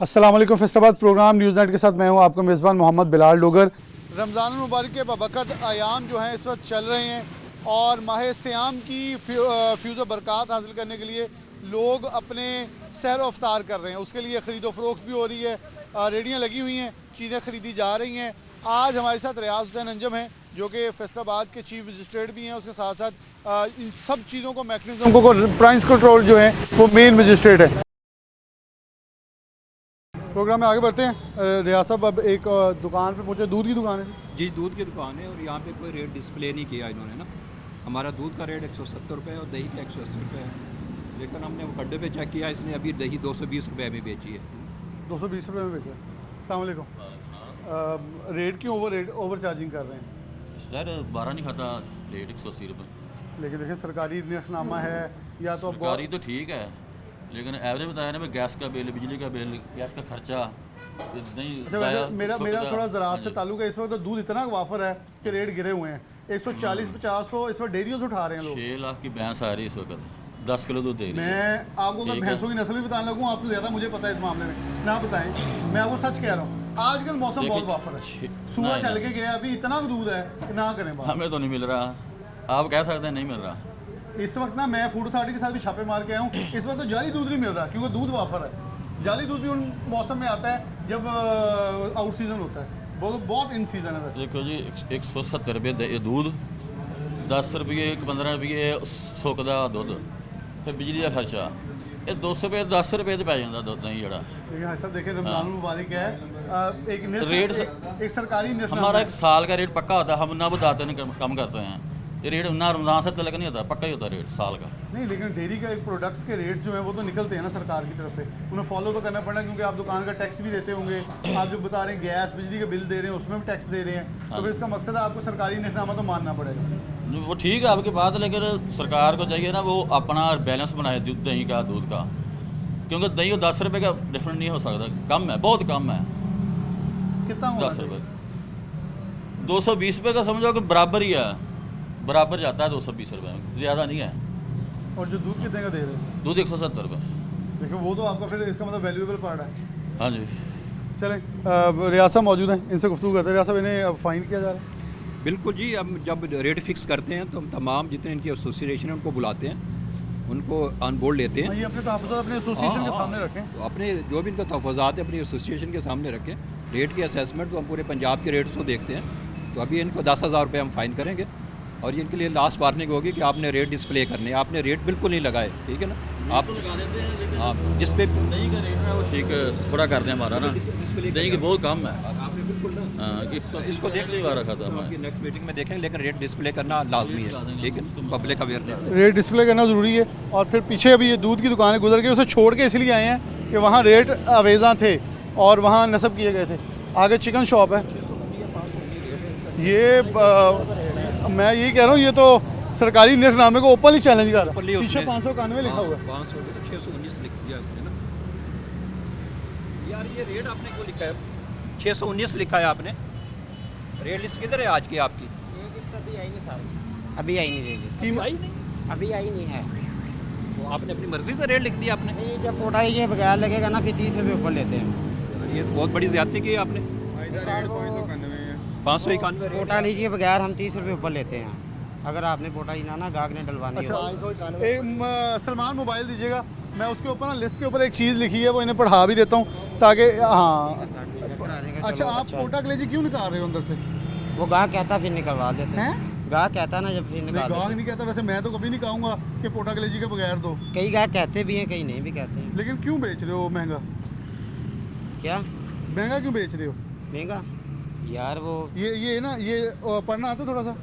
अस्सलाम वालेकुम। Faisalabad programme news night के साथ मैं हूं आपका मेज़बान मोहम्मद बिलाल डोगर। रमज़ान मुबारक के बबरकत आयाम जो हैं इस वक्त चल रहे हैं और माह सियाम की फ्यूज़ बरक़ात हासिल करने के लिए लोग अपने सैर अफ्तार कर रहे हैं। उसके लिए ख़रीदो फ़रोख्त भी हो रही है, रेडियाँ लगी हुई हैं, चीज़ें ख़रीदी जा रही हैं। आज हमारे साथ रियाज हुसैन अंजम हैं जो कि फैसलाबाद के चीफ मजिस्ट्रेट भी हैं, उसके साथ साथ इन सब चीज़ों को मैकेनिज़्म को प्राइस कंट्रोल जो है वो मेन मजिस्ट्रेट है। प्रोग्राम में आगे बढ़ते हैं। रियाज साहब अब एक दुकान पे पहुंचे, दूध की दुकान है जी, दूध की दुकान है और यहाँ पे कोई रेट डिस्प्ले नहीं किया इन्होंने ना। हमारा दूध का रेट 170 रुपये और दही का 180 रुपये है, लेकिन हमने वो गड्ढे पे चेक किया, इसने अभी दही 220 रुपये में बेची है। 220 रुपये में बेचा। अस्सलाम वालेकुम। रेट क्यों ओवर चार्जिंग कर रहे हैं? सर 12 नहीं खाता, रेट 180 रुपये। लेकिन देखिए सरकारी निर्खनामा है या तो सरकारी तो ठीक है, लेकिन एवरेज बताया ना भाई, गैस का बिल, बिजली का बिल, गैस का खर्चा नहीं। अच्छा वैसे मेरा थोड़ा ज़राअत से ताल्लुक है। इस वक्त तो दूध इतना वाफर है कि रेट गिरे हुए हैं। 140-50 तो इस वक्त डेयरियों से उठा रहे हैं लोग। 6 लाख की भैंस आ रही है इस वक्त, 10 किलो दूध दे रही है। मैं आपको अगर भैंसों की नस्ल भी बताने लगूँ आपसे ज़्यादा मुझे पता है इस मामले में, ना बताएं। मैं आपको सच कह रहा हूँ, आजकल मौसम बहुत वाफर है। सुबह चल के गया अभी इतना दूध है कि ना करें बात। हमें तो नहीं मिल रहा, आप कह सकते हैं नहीं मिल रहा। इस वक्त ना मैं फूड अथॉरिटी के साथ भी छापे मार के आया हूँ। इस वक्त तो जाली दूध नहीं मिल रहा क्योंकि दूध वाफर है। जाली दूध भी उन मौसम में आता है जब आउट सीजन होता है, बहुत इन सीजन है वैसे। देखो जी, 170 रुपये दूध, 10 रुपये 15 रुपये सुकदा दुध, फिर बिजली का खर्चा, ये 200 रुपये 10 रुपये तो पै जाता दुध नहीं जड़ा। लेकिन ऐसा देखें रमजान मुबारक है, एक सरकारी हमारा एक साल का रेट पक्का होता है, हम ना बताते नहीं, कम करते हैं। ये रेट ना रमजान से तलक नहीं होता, पक्का ही होता है रेट साल का। नहीं, लेकिन डेयरी का एक प्रोडक्ट्स के रेट्स जो हैं वो तो निकलते हैं ना सरकार की तरफ से, उन्हें फॉलो तो करना पड़ना, क्योंकि आप दुकान का टैक्स भी देते होंगे। आप जो बता रहे हैं गैस बिजली का बिल दे रहे हैं उसमें भी टैक्स दे रहे हैं, तो फिर इसका मकसद है आपको सरकारी निफनामा तो मानना पड़ेगा। वो ठीक है आपकी बात, लेकिन सरकार को चाहिए ना वो अपना बैलेंस बनाए दही का, दूध का, क्योंकि दही 10 रुपये का डिफरेंट नहीं हो सकता, कम है, बहुत कम है। कितना 10 रुपये 220 रुपये का समझो कि बराबर ही है, बराबर जाता है 220 रुपये में, ज़्यादा नहीं है। और जो दूध कितने का दे रहे हैं? दूध 170 रुपये। देखो वो तो आपका फिर इसका मतलब वैल्यूएबल पार्ट है। हाँ जी, चलें रियासत मौजूद हैं, इनसे गुफ्तगू करते हैं। रियासत इन्हें अब फाइन किया जा रहा है? बिल्कुल जी, हम जब रेट फिक्स करते हैं तो हम तमाम जितने इनकी एसोसिएशन है उनको बुलाते हैं, उनको ऑन बोर्ड लेते हैं। ये अपने तहफ़्फ़ुज़ात अपने एसोसिएशन के सामने रखें, तो अपने जो भी इनका तहफ़्फ़ुज़ात है अपनी एसोसिएशन के सामने रखें। रेट की असेसमेंट तो हम पूरे पंजाब के रेट्स को देखते हैं। तो अभी इनको 10,000 रुपये हम फ़ाइन करेंगे और ये इनके लिए लास्ट वार्निंग होगी कि आपने रेट डिस्प्ले करने, आपने रेट बिल्कुल नहीं लगाए, ठीक है ना। आप लगा देते हैं, लेकिन हाँ, जिस पे दही का रेट है वो ठीक थोड़ा कर दें हमारा ना, दही की बहुत कम है। आपने बिल्कुल ना हाँ, इसको देख ली बार रखा था आपकी नेक्स्ट मीटिंग में देखें, लेकिन रेट डिस्प्ले करना लाजमी है, ठीक है, पब्लिक अवेयरनेस। रेट डिस्प्ले करना ज़रूरी है। और फिर पीछे अभी ये दूध की दुकानें गुजर गई, उसे छोड़ के इसलिए आए हैं कि वहाँ रेट अवेज़ा थे और वहाँ नस्ब किए गए थे। आगे चिकन शॉप है। ये मैं यही कह रहा हूँ, ये तो सरकारी निर्खनामे को ओपनली चैलेंज कर रहा है। पीछे 591 लिखा हुआ है। 619 लिख दिया इसने ना यार। ये रेट आपने क्यों लिखा है? 619 लिखा है आपने। रेट लिस्ट किधर है आज की आपकी? अभी आई नहीं सर, अभी आई नहीं रेट लिस्ट, आई नहीं, अभी आई नहीं है। तो आपने अपनी मर्जी से रेट लिख दिया आपने। नहीं, जब पोटाई के बगैर लगेगा ना फिर 30 रुपये ऊपर लेते हैं। ये बहुत बड़ी ज्यादती की है आपने। 591 पोटा लीजिए बगैर हम 30 रुपये ऊपर लेते हैं। अगर आपने पोटा ही ना गाहक ने डलवानी अच्छा, हो। एक सलमान मोबाइल दीजिएगा, मैं उसके ऊपर ना लिस्ट के ऊपर एक चीज़ लिखी है वो इन्हें पढ़ा भी देता हूँ ताकि हाँ। अच्छा, आप पोटा कलेजी क्यों निकाल रहे हो अंदर से? वो गाहक कहता फिर निकलवा देते हैं। हैं? गाहक कहता ना जब फिर नहीं, निकाल गाहक देते नहीं कहता। वैसे मैं तो कभी नहीं कहूँगा कि पोटा कलेजी के बगैर दो। हैं। कई गाहक कहते भी हैं, कई नहीं भी कहते हैं। लेकिन क्यों बेच रहे हो महंगा? क्या महंगा क्यों बेच रहे हो? महंगा यार? वो ये ना ये पढ़ना आता है थोड़ा सा?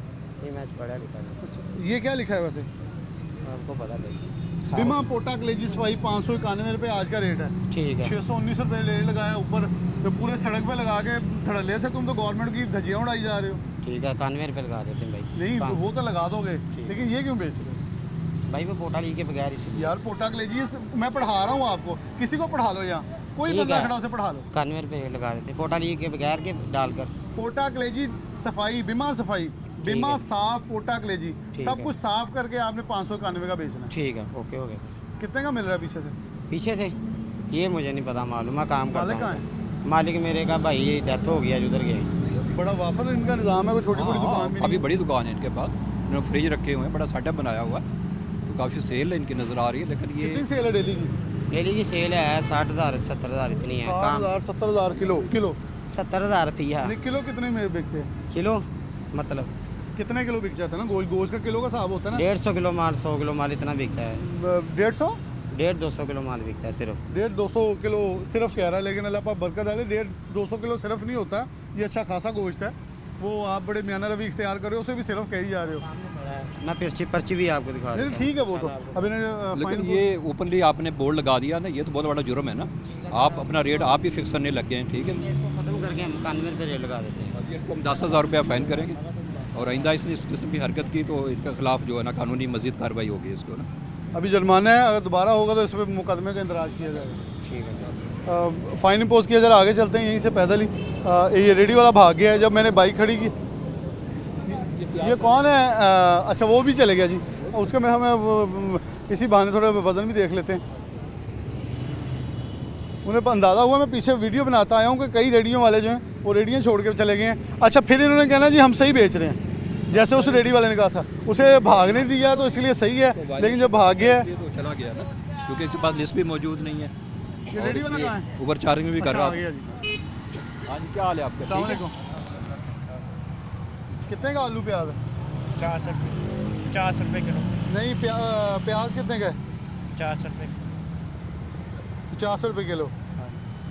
ये मैच पढ़ा लिखा है। अच्छा, ये क्या लिखा है वैसे? आपको पता नहीं। बिमा पोटा कलेजी सवाई 591 रुपये आज का रेट है। ठीक है। 619 रुपये रेट लगाया ऊपर, तो पूरे सड़क पे लगा के धड़ल्ले से तुम तो गवर्नमेंट की धज्जियाँ उड़ाई जा रहे हो। ठीक है, 91 रुपये लगा देते हैं भाई। नहीं, 500 वो तो लगा दोगे, ठीक। लेकिन ये क्यों बेच रहे हो? भाई वो पोटा ली के बगैर इसलिए। यार पोटा कलेजी मैं पढ़ा रहा हूँ आपको, किसी को पढ़ा लो, यहाँ कोई ठीक बंदा है। खड़ा उसे पढ़ा लो। 91 रुपये लगा देते हैं पोटा ली के बगैर के डालकर। पोटा कलेजी सफाई, बिमा सफाई, बिमा है। साफ पोटा कलेजी, ठीक सब है। कुछ साफ करके आपने 591 का बेचना है। ठीक है, ओके हो गया सर। कितने का मिल रहा है पीछे से? पीछे से ये मुझे नहीं पता मालूम, मैं काम मालिक करता कहाँ हूँ। मालिक मेरे का भाई डेथ हो गया, उधर गए। बड़ा वाफर इनका निज़ाम है, कोई छोटी मोटी दुकान भी काफ़ी नहीं। बड़ी दुकान है इनके पास, इन्होंने फ्रिज रखे हुए हैं, बड़ा सेटअप बनाया हुआ है, तो काफ़ी सेल है इनकी नज़र आ रही है। लेकिन ये कितनी सेल है डेली की? डेली की सेल है 60,000 70,000 इतनी है। काम 60,000 70,000 किलो किलो 70,000 रुपया नहीं, किलो कितने में बिकते हैं? किलो, मतलब कितने किलो बिक जाता है ना? गोश्त का किलो का हिसाब होता है ना? 150 किलो माल, 100 किलो माल इतना बिकता है। 150 150-200 किलो माल बिकता है सिर्फ। 150-200 किलो सिर्फ कह रहा है, लेकिन अल्लाह पाक बरकत डाले। 150-200 किलो सिर्फ नहीं होता, ये अच्छा खासा गोश्त है। वो आप बड़े म्याना रवि इख्तियार कर रहे हो, उसे भी सिर्फ कह ही जा रहे हो। मैं पर्ची भी आपको दिखा नहीं देता ठीक है, वो तो अब इन्हें लेकिन फाइन ये ओपनली आपने बोर्ड लगा दिया ना, ये तो बहुत बड़ा जुर्म है ना। आप अपना रेट आप ही फिक्स करने लग गए हैं, ठीक है। हूँ। इसको खत्म करके हम 91 रुपये रेट लगा देते हैं। अभी इनको हम 10,000 रुपया फ़ाइन करेंगे, और आइंदा इसने इस किस्म की हरकत की तो इनके खिलाफ जो है ना कानूनी मज़ीद कार्रवाई होगी इसको ना। अभी जुर्माना है, अगर दोबारा होगा तो इस पर मुकदमे का इंदराज किया जाएगा। ठीक है सर। फ़ाइन इम्पोज किया। जरा आगे चलते हैं यहीं से पैदल ही। ये रेडी वाला भाग गया है जब मैंने बाइक खड़ी की। ये कौन है? अच्छा वो भी चले गया जी, उसके में हमें इसी बहाने थोड़ा वज़न भी देख लेते हैं। उन्हें अंदाज़ा हुआ, मैं पीछे वीडियो बनाता आया हूँ कि कई रेडियो वाले जो हैं वो रेडियाँ छोड़ के चले गए हैं। अच्छा फिर इन्होंने कहना जी हम सही बेच रहे हैं, जैसे उस रेडी वाले ने कहा था। उसे भागने दिया तो इसलिए सही है, लेकिन जब भाग गया है। ये तो चला गया ना, क्योंकि इसके पास लिस्ट भी मौजूद नहीं है। ये रेडी वाला कहाँ है? ओवर चार्जिंग भी कर अच्छा, रहा आ था। गया जी। हाँ जी, क्या हाल है आपका? अस्सलाम ठीक है? वालेकुम। कितने का आलू प्याज है? 50 रुपये किलो। नहीं, प्याज कितने का है? 50 रुपये। 50 रुपये किलो।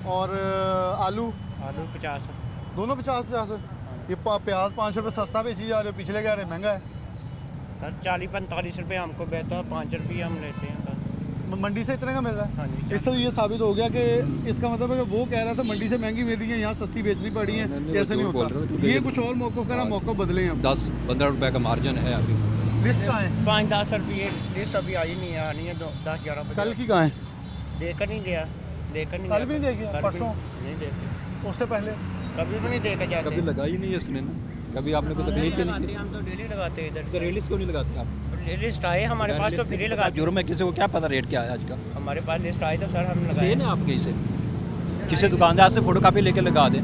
और आलू? आलू 50। दोनों 50-50। ये प्याज 5 रुपये सस्ता बेची जा रहे हो, पिछले कह रहे महंगा है। सर 40-45 रुपये हमको बेहतर, 5 रुपये हम लेते हैं बस। मंडी से इतने का मिल रहा है। हाँ जी। इससे ये साबित हो गया कि इसका मतलब है कि वो कह रहा था मंडी से महंगी मिल रही है, यहाँ सस्ती बेचनी पड़ी है। नहीं, कैसे नहीं वो बोल रहा था होता? कि ये कुछ और मौक़ों का मौक़ा बदले हैं। 10-15 रुपए का मार्जिन है अभी। लिस्ट कहाँ है? 5-10 रुपये लिस्ट अभी आई नहीं है, आनी है 10-11 बजे। कल की कहाँ है? देकर नहीं गया, देकर नहीं कल भी नहीं देखी? कल भी परसों? नहीं देखी, उससे पहले? कभी भी नहीं देकर जाते। कभी लगाई ही नहीं है इसने ना, कभी आपने कोई तकलीफ ही नहीं की। हम तो डेली लगाते हैं इधर। तो रेट लिस्ट क्यों नहीं लगाते आप? लिस्ट आए हमारे पास तो फिर ही लगाते। जुर्म है, किसी को क्या पता रेट क्या है आज का? हमारे पास लिस्ट आई तो सर हम दे लगाए। ना आप कहीं से, किसी दुकानदार से फोटो कापी लेके लगा दें।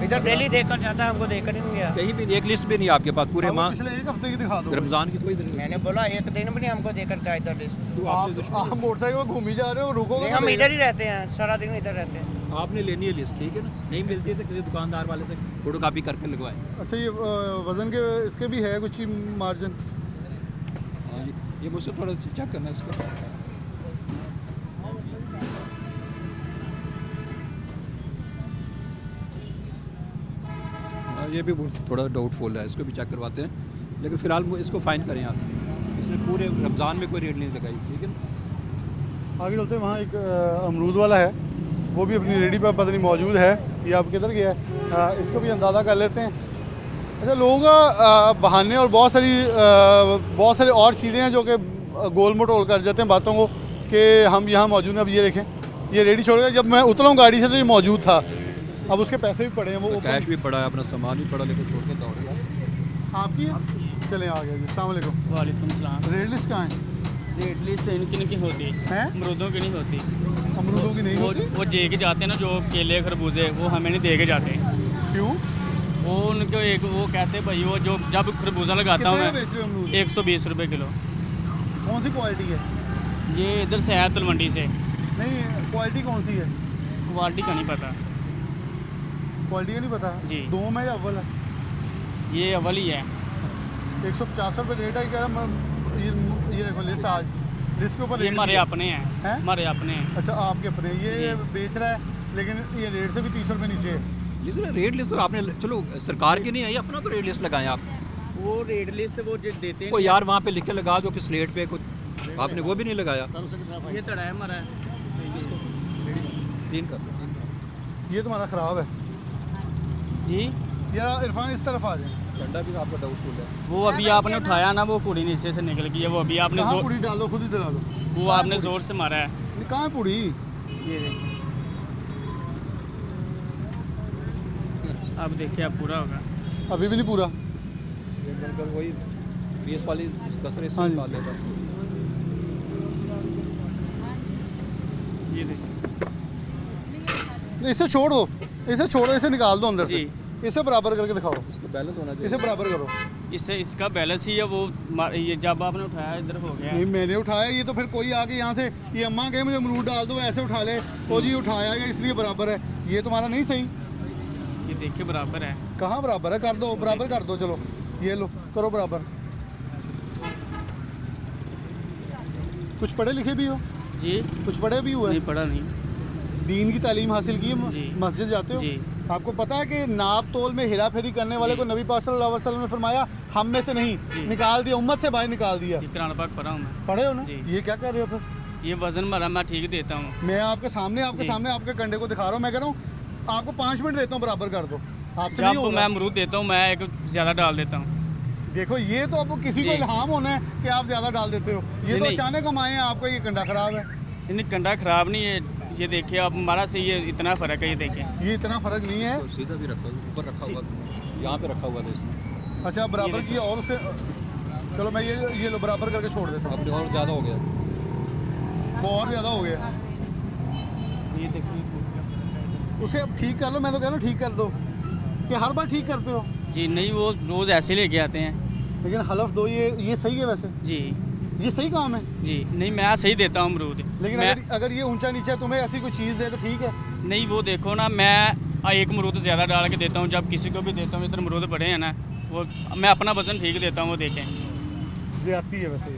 इधर डेली देकर जाता है, हमको देकर ही नहीं गया। कहीं भी एक लिस्ट भी नहीं आपके पास पूरे हाँ, वो माह पिछले एक हफ्ते की दिखा दो। रमज़ान की कोई मैंने बोला एक दिन भी नहीं हमको देकर गया इधर लिस्ट। तो आपसे आप मोटरसाइकिल में घूम ही जा रहे हो, रुकोगे नहीं, तो हम ले- इधर ही रहते हैं, सारा दिन इधर रहते हैं। आपने लेनी है लिस्ट, ठीक है ना? नहीं मिलती है तो किसी दुकानदार वाले से फोटो कापी करके लगवाएं। अच्छा ये वज़न के इसके भी है कुछ ही मार्जिन? हाँ जी, ये मुझसे थोड़ा चेक करना है इसको। हाँ, ये भी थोड़ा डाउटफुल है, इसको भी चेक करवाते हैं। लेकिन फ़िलहाल इसको फ़ाइन करें आप, इसने पूरे रमज़ान में कोई रेट नहीं लगाई, ठीक है ना? आगे चलते हैं। वहाँ एक अमरूद वाला है, वो भी अपनी रेडी पर पता नहीं मौजूद है। ये आप किधर गया है? इसको भी अंदाज़ा कर लेते हैं। अच्छा लोग बहाने और बहुत सारी और चीज़ें हैं जो कि गोल मटोल कर जाते हैं बातों को कि हम यहाँ मौजूद हैं। अब ये देखें, ये रेडी छोड़ गया। जब मैं उतरा हूँ गाड़ी से तो ये मौजूद था, अब उसके पैसे भी पड़े हैं। वो तो open- कैश भी पड़ा है, अपना सामान भी पड़ा, लेकर छोड़ के दौड़ गया। आपकी है? चलें आ गया जी। अस्सलाम वालेकुम। वालेकुम सलाम। रेड लिस्ट कहाँ है? रेट लिस्ट इनकी होती हैं? अमरूदों की नहीं होती। अमरूदों की नहीं होती? वो जे के जाते हैं ना, जो केले खरबूजे, वो हमें नहीं दे के जाते। क्यों? वो उनको एक वो कहते हैं भाई, वो जो जब खरबूजा लगाता हूँ कितने का मैं बेच रहे हो अमरूद? 120 रुपये किलो। कौन सी क्वालिटी है? ये इधर से है तलवंडी से। नहीं, क्वालिटी कौन सी है? क्वालिटी का नहीं पता। क्वालिटी का नहीं पता? जी। दो में या अव्वल है? ये अव्वल ही है। 150 रुपये रेट है। कह रहा ये देखो लिस्ट, आज लिस्ट के ऊपर ये रेट हमारे लिखा है। अपने हैं, हैं? हमारे अपने हैं। अच्छा आपके अपने, ये जी। बेच रहा है, लेकिन ये रेट से भी 30 रुपये नीचे है। जिसने रेट लिस्ट तो आपने, चलो सरकार की नहीं आई, अपना तो रेट लिस्ट लगाएं आप। वो रेट लिस्ट वो जो देते कोई यार वहाँ पे लिख के लगा दो कि स्लेट पे कुछ, आपने वो भी नहीं लगाया। ये तड़ा है हमारा। तीन कर दो। ये तुम्हारा ख़राब है। जी, यार इरफान इस तरफ आ जाए। झंडा भी आपका डाउटफुल है। वो अभी आपने उठाया ना, वो पूरी नीचे से निकल गई है। वो अभी आपने कहाँ जोर, पूरी डाल दो, खुद ही दिला दो। वो आपने जोर से मारा है। ये कहाँ है पूरी? ये देखिए, अब देखिए, अब पूरा होगा। अभी भी नहीं पूरा। ये बिल्कुल वही 20 वाली कसरे से हाँ जी। निकाल लेगा। ये देखिए, इसे छोड़ दो, इसे छोड़ो, इसे निकाल दो अंदर से, जी। इसे बराबर करके दिखाओ, बैलेंस होना इसे बराबर करो। इससे इसका बैलेंस ही है वो ये जब आपने उठाया इधर हो गया। नहीं मैंने उठाया, ये तो फिर कोई आके यहाँ से ये अम्मा कहे मुझे अमरूद डाल दो, ऐसे उठा ले, ओ जी उठाया गया इसलिए बराबर है, ये तुम्हारा नहीं सही। ये देखिए बराबर है। कहाँ बराबर है, कर दो बराबर कर दो, चलो ये लो करो बराबर। कुछ पढ़े लिखे भी हो? जी कुछ पढ़े भी हुए? नहीं पढ़ा नहीं। दीन की तालीम हासिल की है, जी। मस्जिद जाते हो? जी। आपको पता है कि नाप तोल में हेरा फेरी करने वाले को नबी पाक सल्लल्लाहु अलैहि वसल्लम ने फरमाया हम में से नहीं, जी। निकाल दिया, उम्मत से बाहर निकाल दिया। ये कुरान पाक पढ़ा हूँ मैं। पढ़े हो ना? जी। ये क्या कर रहे हो फिर? ये वजन मारा मैं ठीक देता हूँ। मैं आपके सामने जी। आपके कंडे को दिखा रहा हूँ, मैं कह रहा हूँ आपको 5 मिनट देता हूँ, बराबर कर दो, आपसे नहीं जब होगा। मैं अमरूद देता हूँ मैं एक ज़्यादा डाल देता हूँ। देखो ये तो आपको किसी को जी। इल्हाम होना है कि आप ज़्यादा डाल देते हो, ये तो नहीं। अचानक हम आए हैं, आपका ये कंडा खराब है। नहीं कंडा ख़राब नहीं है, ये देखिए अब हमारा से ये इतना फ़र्क है, ये देखिए। ये इतना फ़र्क नहीं है। तो सीधा भी रखा ऊपर रखा हुआ, यहाँ पे रखा हुआ था इसने। अच्छा बराबर किया और उसे, चलो मैं ये लो बराबर करके छोड़ देता हूँ। अब और ज़्यादा हो गया, वो और ज़्यादा हो गया, ये देखिए। उसे अब ठीक कर लो, मैं तो कह रहा हूँ ठीक कर दो, कि हर बार ठीक करते हो। जी नहीं वो रोज़ ऐसे लेके आते हैं। लेकिन हलफ दो, ये सही है वैसे, जी ये सही काम है। जी नहीं मैं सही देता हूँ अमरूद। लेकिन मैं अगर ये ऊंचा नीचा तुम्हें ऐसी कोई चीज़ दे तो ठीक है। नहीं वो देखो ना, मैं एक अमरूद ज़्यादा डाल के देता हूँ, जब किसी को भी देता हूँ इधर अमरूद पड़े हैं ना, वो मैं अपना वजन ठीक देता हूँ, वो देखें। ज्यादती है वैसे,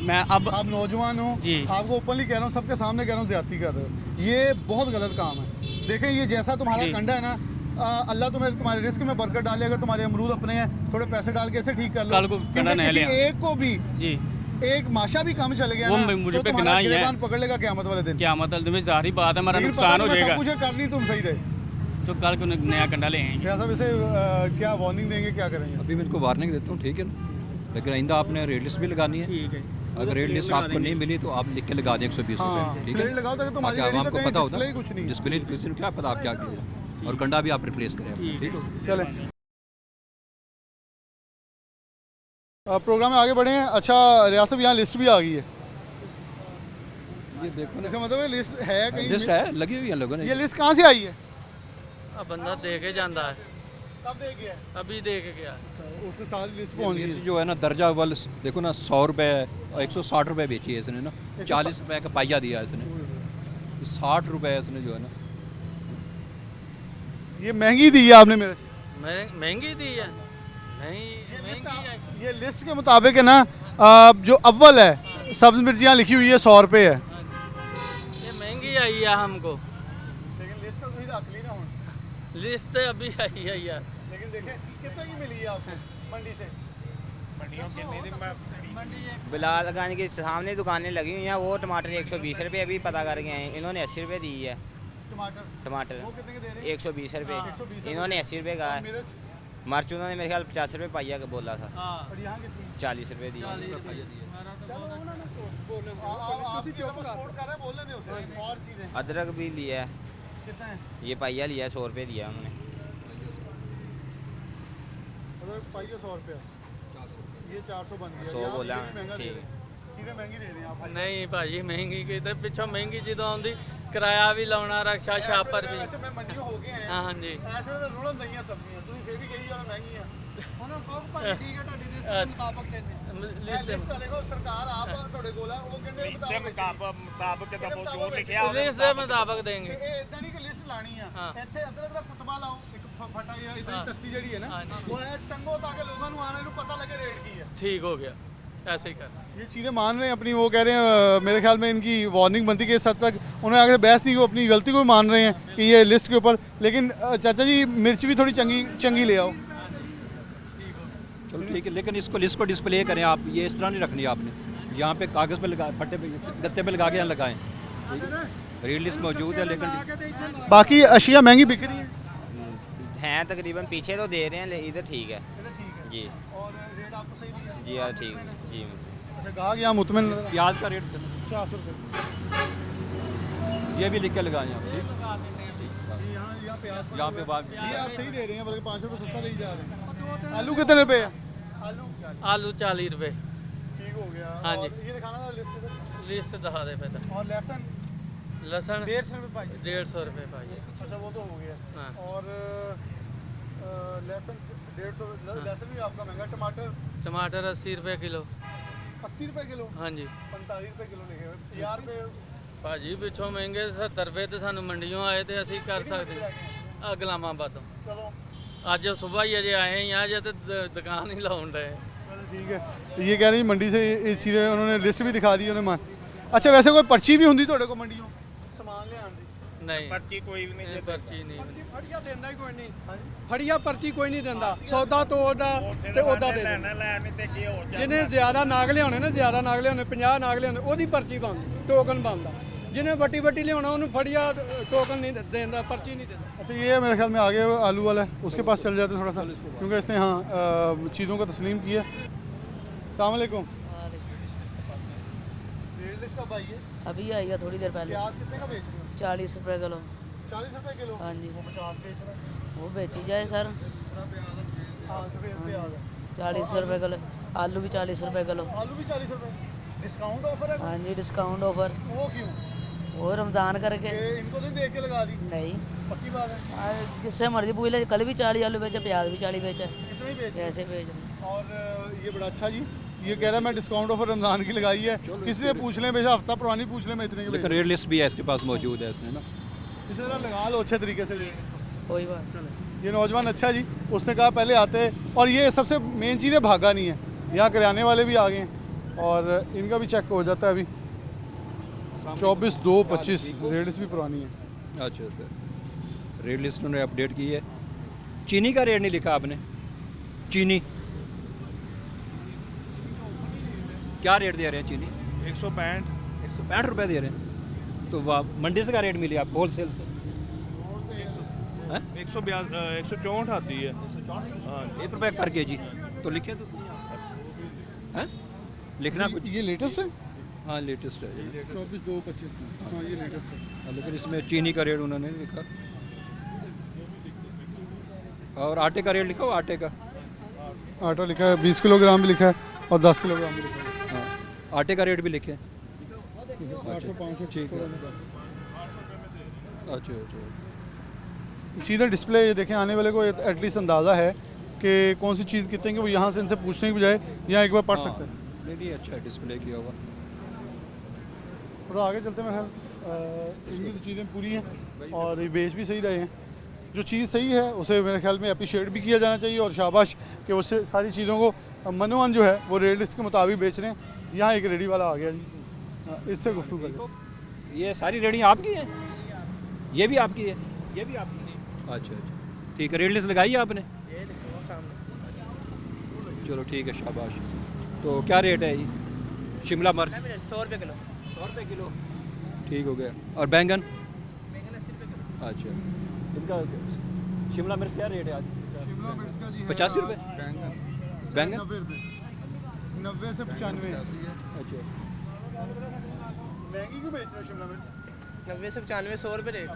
मैं अब आप नौजवान हो, जी। आपको ओपनली कह रहा हूँ, सबके सामने कह रहा हूँ, ज्यादती कर रहे हो, ये बहुत गलत काम है। देखें ये जैसा तुम्हारा जी। कंडा है ना, अल्लाह तुम्हारे रिस्क में बरकत डाले, अगर तुम्हारे अमरूद अपने हैं थोड़े पैसे डाल के इसे ठीक कर लो। कल को कंडा नहीं किसी लिया। एक को भी जी एक माशा भी कम चल गया वो ना, मुझे तो पे तुम्हारा गुनाह ही है। गिरबान पकड़ लेगा क़यामत वाले दिन। क्या मतलब में ज़ाहिर बात है, हमारा लेकिन पता नुकसान हो तुम्हें सब जाएगा। कुछ है, करनी तुम सही रहे। जो कल को नया कंडा ले आएंगे। क्या सब इसे क्या वार्निंग देंगे, क्या करेंगे? अभी मैं इनको वार्निंग देता हूँ, ठीक है ना, लेकिन आइंदा आपने रेड लिस्ट भी लगानी है। ठीक है। अगर रेड लिस्ट आपको नहीं मिली तो आप लिख के लगा दें 120 हाँ, रुपये, ठीक स्लेट है, लगाओ ताकि तुम्हारी ताकि रेडी आवाम पे को कहीं पता होता डिस्प्ले कुछ नहीं है। डिस्प्ले किसी ने क्या पता आप क्या किया, और कंडा भी आप रिप्लेस करें अपना, ठीक हो। चले प्रोग्राम में आगे बढ़े हैं। अच्छा रियासत यहाँ लिस्ट भी आ गई है, ये देखो इसका मतलब लिस्ट है कहीं? लिस्ट है लगी हुई है लोगों ने। ये लिस्ट कहाँ से आई है? अब बंदा दे के जाता है, कब दे गया? अभी दे के गया। उसने सारी लिस्ट पहुँच मिर्च गई। जो है ना दर्जा अव्वल देखो ना 100 रुपये और 160 रुपये बेची है इसने ना, 40 रुपये का पाइया दिया इसने, 60 रुपये इसने जो है ना। ये महंगी दी है आपने मेरे से। महंगी दी है, नहीं महंगी है। ये लिस्ट के मुताबिक है ना, जो अव्वल है सब्ज मिर्च यहाँ लिखी हुई है 100 रुपये है। ये महंगी आई है हमको, लेकिन लिस्ट तो रख ली ना, लिस्ट अभी आई है यार। लेकिन देखें कितने की मिली है आपको मंडी से? बिलालगंज के सामने दुकानें लगी हुई हैं, वो टमाटर 120 रुपये अभी पता कर गए हैं, इन्होंने 80 रुपये दी है। टमाटर वो कितने के दे रहे हैं? 120 रुपये, 120 इन्होंने 80 रुपये कहा है। मिर्च मिर्च उन्होंने मेरे ख्याल 50 रुपये पाइया का बोला था, और यहाँ कितनी? 40 रुपये दी है। आप भी सपोर्ट कर रहे हैं, बोल लेने उसे और चीज़ें अदरक भी लिया है, कितना है? ये पाइया लिया है, 100 रुपये दिया है उन्होंने। अगर पाइए 100 रुपये, ये 400 बन गया। 100 आप बोला, ये भी महंगा दे ठीक रहे हैं। चीज़ें महंगी दे रहे हैं आप। नहीं भाजी महंगी की तो पिछों महंगी चीज़ आती, किराया भी लाना, रक्षा छापर भी। ऐसे मैं मंडियों हो गए हैं, हाँ जी ऐसे तो रुड़न नहीं है सब्जियां, तुम फिर भी कही जाओ महंगी है। लिस्ट लिस्ट का देखो सरकार आप ਤੁਹਾਡੇ ਕੋਲ ਆ, ਉਹ ਕਹਿੰਦੇ मुताबिक लिस्ट के मुताबिक देंगे। ਇਹ ਇਦਾਂ ਨਹੀਂ ਕਿ ਲਿਸਟ ਲਾਣੀ ਆ, ਹਾਂ। ਇੱਥੇ ਅਦਰਕ ਦਾ ਕੁਤਬਾ ਲਾਓ, ਇੱਕ ਫਟਾ ਜਾਂ ਇਦਾਂ ਹਾਂ। ਦੀ ਤਖਤੀ ਜਿਹੜੀ ਹੈ ਨਾ, ਹਾਂ ਜੀ। ਉਹ ਹੈ ਟੰਗੋ ਤਾਂ ਕਿ ਲੋਕਾਂ ਨੂੰ ਆਣੇ ਨੂੰ ਪਤਾ ਲੱਗੇ रेट की है। ठीक हो गया, ऐसे ही कर। ये चीज़ें मान रहे हैं अपनी, वो कह रहे हैं मेरे ख्याल में इनकी वार्निंग बनती कि इस हद तक उन्होंने आगे बहस नहीं, वो अपनी गलती को भी मान रहे हैं कि ये लिस्ट के ऊपर। लेकिन चाचा जी मिर्च भी थोड़ी चंगी ले आओ। चलो ठीक है, लेकिन इसको लिस्ट को डिस्प्ले करें आप, ये इस तरह नहीं रखनी है आपने, यहाँ पे कागज़ पे लगा, फट्टे पे गत्ते पे लगा के यहाँ लगाएं, ठीक है। रेड लिस्ट मौजूद है लेकिन बाकी अशिया महंगी बिक रही है हैं तकरीबन, पीछे तो दे रहे हैं, इधर ठीक है ठीक है। जी। और रेट आपको सही दिया? जी यार ठीक जी। अच्छा कहा गया मुतमिन प्याज का रेट 400 रुपये। ये भी लिख के लगाएं आप, ठीक। यहाँ प्याज यहाँ पे बात ये आप सही दे रहे हैं, बल्कि 5 रुपये सस्ता दे जा रहे हैं। आलू कितने रुपए है? आलू 40। आलू 40 रुपये। ठीक हो गया। हाँ और जी। ये दिखाना था लिस्ट इधर। लिस्ट दिखा दे पहले। और लहसुन लहसुन 150 रुपये पाई। 150 रुपये पाई। अच्छा वो तो हो गया। हाँ। और लहसुन 150, लहसुन भी आपका महंगा। टमाटर टमाटर 80 रुपये किलो। 80 रुपये किलो। हाँ जी 45 रुपये किलो लिखे हुए। 50 रुपये ਭਾਜੀ ਪਿੱਛੋਂ ਮਹਿੰਗੇ 70 ਰੁਪਏ ਤੇ ਸਾਨੂੰ ਮੰਡੀੋਂ ਆਏ ਤੇ ਅਸੀਂ ਕਰ ਸਕਦੇ ਆ ਗੁਲਾਮਾਬਾਦ ਤੋਂ। चलो ਅੱਜ ਸਵੇਰ ਹੀ ਅਜੇ ਆਏ ਹੀ ਆ ਜੇ ਤੇ ਦੁਕਾਨ ਹੀ ਲਾਉਣ ਡਏ। चलो ठीक है। ये कह रही मंडी से ये चीज़ें उन्होंने लिस्ट भी दिखा दी उन्हें। अच्छा वैसे कोई पर्ची भी होंगी थोड़े को मंडियों समान ले आने दी? ਨਹੀਂ ਪਰਚੀ ਕੋਈ ਵੀ ਨਹੀਂ ਪਰਚੀ ਨਹੀਂ ਫੜੀਆ ਦਿੰਦਾ ਹੀ ਕੋਈ ਨਹੀਂ ਫੜੀਆ ਪਰਚੀ ਕੋਈ ਨਹੀਂ ਦਿੰਦਾ ਸੌਦਾ ਤੋੜਾ ਤੇ ਉਹਦਾ ਦੇ ਦਿੰਦਾ ਜਿਹਨੇ ਜ਼ਿਆਦਾ ਨਾਗ ਲਿਆਉਣੇ ਨਾ ਜ਼ਿਆਦਾ ਨਾਗ ਲਿਆਉਣੇ 50 ਨਾਗ ਲਿਆਉਣੇ ਉਹਦੀ ਪਰਚੀ ਬਣਦੀ ਟੋਕਨ ਬਣਦਾ ਜਿਹਨੇ ਵੱਟੀ ਵੱਟੀ ਲਿਆਉਣਾ ਉਹਨੂੰ ਫੜੀਆ टोकन नहीं देता पर्ची नहीं देता। अच्छा ये मेरे ख्याल में आगे आलू वाला है उसके पास चल जाते थोड़ा सा क्योंकि इसने हाँ चीज़ों को तस्लीम किया। अस्सलाम वालेकुम। कब आई है? अभी आई है थोड़ी देर पहले। प्याज कितने का बेच रहे हो? 40 रुपए किलो। 40 रुपए किलो? हाँ जी। वो 50 बेच रहा है। वो बेची जाए सर। हाँ सफ़ेद प्याज है 40 रुपए किलो। आलू भी 40 रुपए किलो। आलू भी 40 रुपए। डिस्काउंट ऑफर है? हाँ जी डिस्काउंट ऑफर। वो क्यों? वो रमज़ान करके। ये इनको नहीं देख के लगा दी? नहीं पक्की बात है। जिससे मर्जी पूछ ले कल भी 40 आलू बेचे प्याज भी 40 बेचा इतना ही बेच जैसे बेच रहे। और ये बड़ा अच्छा जी ये कह रहा है मैं डिस्काउंट ऑफर रमज़ान की लगाई है किसी से पूछ लें बेशक हफ्ता पुरानी पूछ लें मैं इतने की लेकिन रेट लिस्ट भी है इसके पास मौजूद है इसने ना। इसे जरा लगा लो अच्छे तरीके से। कोई बात। ये नौजवान अच्छा जी उसने कहा पहले आते और ये सबसे मेन चीज़ है भागा नहीं है। यहाँ करियाने वाले भी आ गए हैं और इनका भी चेक हो जाता है अभी 24/2/25 रेट लिस्ट भी पुरानी है। अच्छा सर रेट लिस्ट उन्होंने अपडेट की है। चीनी का रेट नहीं लिखा आपने? चीनी क्या रेट दे रहे हैं चीनी? 165 रुपये दे रहे हैं। तो वाह मंडी से का रेट मिली आप होल सेल से? 164 आती है। हाँ 1 रुपये पर केजी तो लिखे तो सही हैं लिखना कुछ। ये लेटेस्ट है? हाँ लेटेस्ट है ये। 24/2/25 हाँ ये लेटेस्ट है। लेकिन इसमें चीनी का रेट उन्होंने नहीं लिखा। और आटे का रेट लिखा हो? आटे का आटा लिखा है 20 किलोग्राम भी लिखा है और 10 किलोग्राम भी लिखा है। हाँ आटे का रेट भी लिखे। 800 500 ठीक है। अच्छा अच्छा चीज़ें डिस्प्ले ये देखें आने वाले को एटलीस्ट अंदाज़ा है कि कौन सी चीज़ कितने की वो यहाँ से इनसे पूछने की बजाय यहाँ एक बार पढ़ सकते हैं। नहीं अच्छा है डिस्प्ले किया हुआ। थोड़ा आगे चलते हैं मेरे ख्याल इनकी तो चीज़ें पूरी हैं और ये बेच भी सही रहे हैं। जो चीज़ सही है उसे मेरे ख्याल में अप्रिशिएट भी किया जाना चाहिए और शाबाश कि उससे सारी चीज़ों को मनोवन जो है वो रेट लिस्ट के मुताबिक बेच रहे हैं। यहाँ एक रेडी वाला आ गया जी इससे गुफ्तगू कर। ये सारी रेडी आपकी है? ये भी आपकी है? ये भी आपकी है? अच्छा अच्छा ठीक है रेट लिस्ट लगाई है आपने? चलो ठीक है शाबाश। तो क्या रेट है ये शिमला मिर्च? 100 रुपये किलो। 100 रुपये किलो ठीक हो गया। और बैंगन? 80 रुपये किलो। अच्छा इनका शिमला मिर्च क्या रेट है आज? शिमला मिर्च का जी 85 रुपये। बैंगन 90 रुपये 90 से 95। अच्छा महंगी क्यों बेच रहे हो शिमला मिर्च? 90 से 95 100 रुपये रेट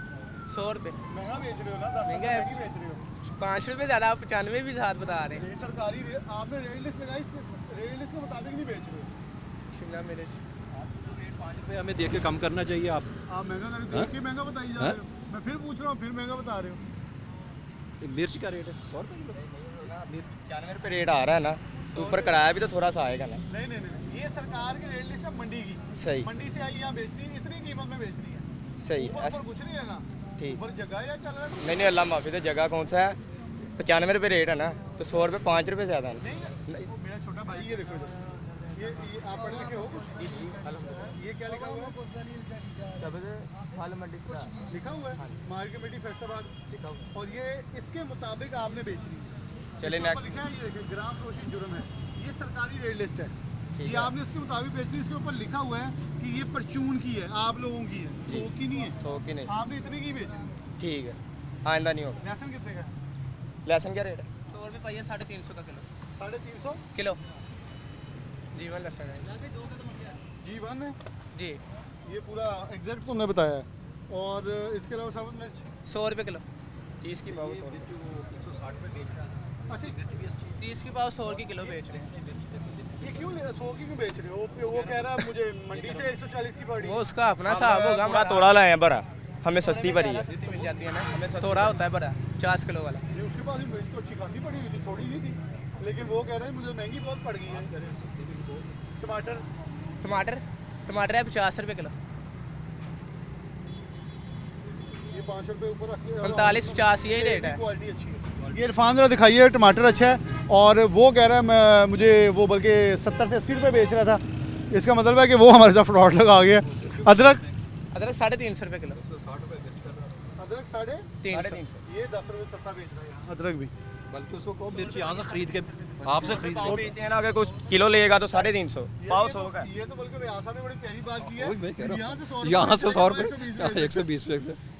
100 रुपये महंगा बेच रहे हो ना 10 महंगा है। महंगी बेच रहे हो। 5 रुपये ज़्यादा आप 95 भी साथ बता रहे हैं। ये सरकारी आपने रेट लिस्ट लगाई रेट लिस्ट के मुताबिक नहीं बेच रहे हो। शिमला मिर्च 5 रुपये हमें देख के कम करना चाहिए आप महंगा कर देख के महंगा बताई जा रहे हो। मैं फिर पूछ रहा हूँ फिर महंगा बता रहे हो। मिर्च का रेट है 100 रुपये किलो। 95 रुपये रेट आ रहा है ना तो ऊपर किराया भी तो थोड़ा सा आएगा ना। नहीं ये सरकार की रेट लिस्ट है मंडी की। सही मंडी से आई यहाँ बेचनी इतनी कीमत में बेचनी है। सही ऊपर कुछ नहीं है ना। ठीक ऊपर जगह या चल रहा है? नहीं अल्लाह माफ़ी तो जगह कौन सा है 95 रुपये रेट है ना तो 100 रुपये 5 रुपये ज़्यादा है। नहीं मेरा छोटा भाई ये देखो इधर ये आप पढ़ लिखे हो कुछ? ये क्या लिखा हुआ है? फल मंडी लिखा हुआ है मार्केट कमेटी फैसलाबाद लिखा हुआ और ये इसके मुताबिक आपने बेचनी है। चलिए इसके ऊपर नेक्स्ट। लिखा है ये देखिए ग्राफ रोशी जुर्म है ये सरकारी रेट लिस्ट है। ठीक ये है। आपने इसके मुताबिक बेचनी इसके ऊपर लिखा हुआ है कि ये परचून की है आप लोगों की है थोक की नहीं है। थोक ही नहीं आपने इतनी की बेचनी। ठीक है आइंदा नहीं होगा। लहसुन कितने का? लहसुन क्या रेट है? 100 रुपये पाइए 350 का किलो 350 किलो जीवन लहसुन है G1 है जी ये पूरा एग्जैक्ट तुमने बताया है। और इसके अलावा साबुत मिर्च 100 रुपये किलो 30 की पाव 100 अच्छा 30 की पाव 100 की किलो बेच रहे हैं। ये क्यों 100 की क्यों बेच रहे हो? वो कह रहा है मुझे मंडी से 140 की पड़ी। वो उसका अपना हिसाब होगा। पूरा तोड़ा लाए हैं बड़ा, हमें सस्ती पड़ी है। सस्ती मिल जाती है ना, तोड़ा होता है बड़ा 50 किलो वाला। ये उसके पास भी मिर्च तो अच्छी खासी पड़ी हुई थी, थोड़ी नहीं थी, लेकिन वो कह रहे हैं मुझे महंगी बहुत पड़ गई है। टमाटर टमाटर टमाटर है 50 रुपये किलो। ये 5 रुपये ऊपर रख के 45-50 यही रेट है। क्वालिटी अच्छी है। ये इरफान ज़रा दिखाइए, टमाटर अच्छा है और वो कह रहा है मुझे वो बल्कि 70 से 80 रुपये बेच रहा था। इसका मतलब है कि वो हमारे साथ फ्रॉड लगा गया। अदरक 350 रुपये किलो। अदरक 350, ये 10 रुपये सस्ता बेच रहा है यहाँ अदरक भी। बल्कि उसको कहो मिर्च यहाँ से खरीद के आपसे खरीद वो बेचते हैं ना, अगर कुछ किलो लेगा तो 350 पाव 100 का। ये तो बल्कि रियासा ने बड़ी प्यारी बात की है। वही मैं कह रहा यहाँ से 100 हूँ, यहाँ से 100 रुपये 120 120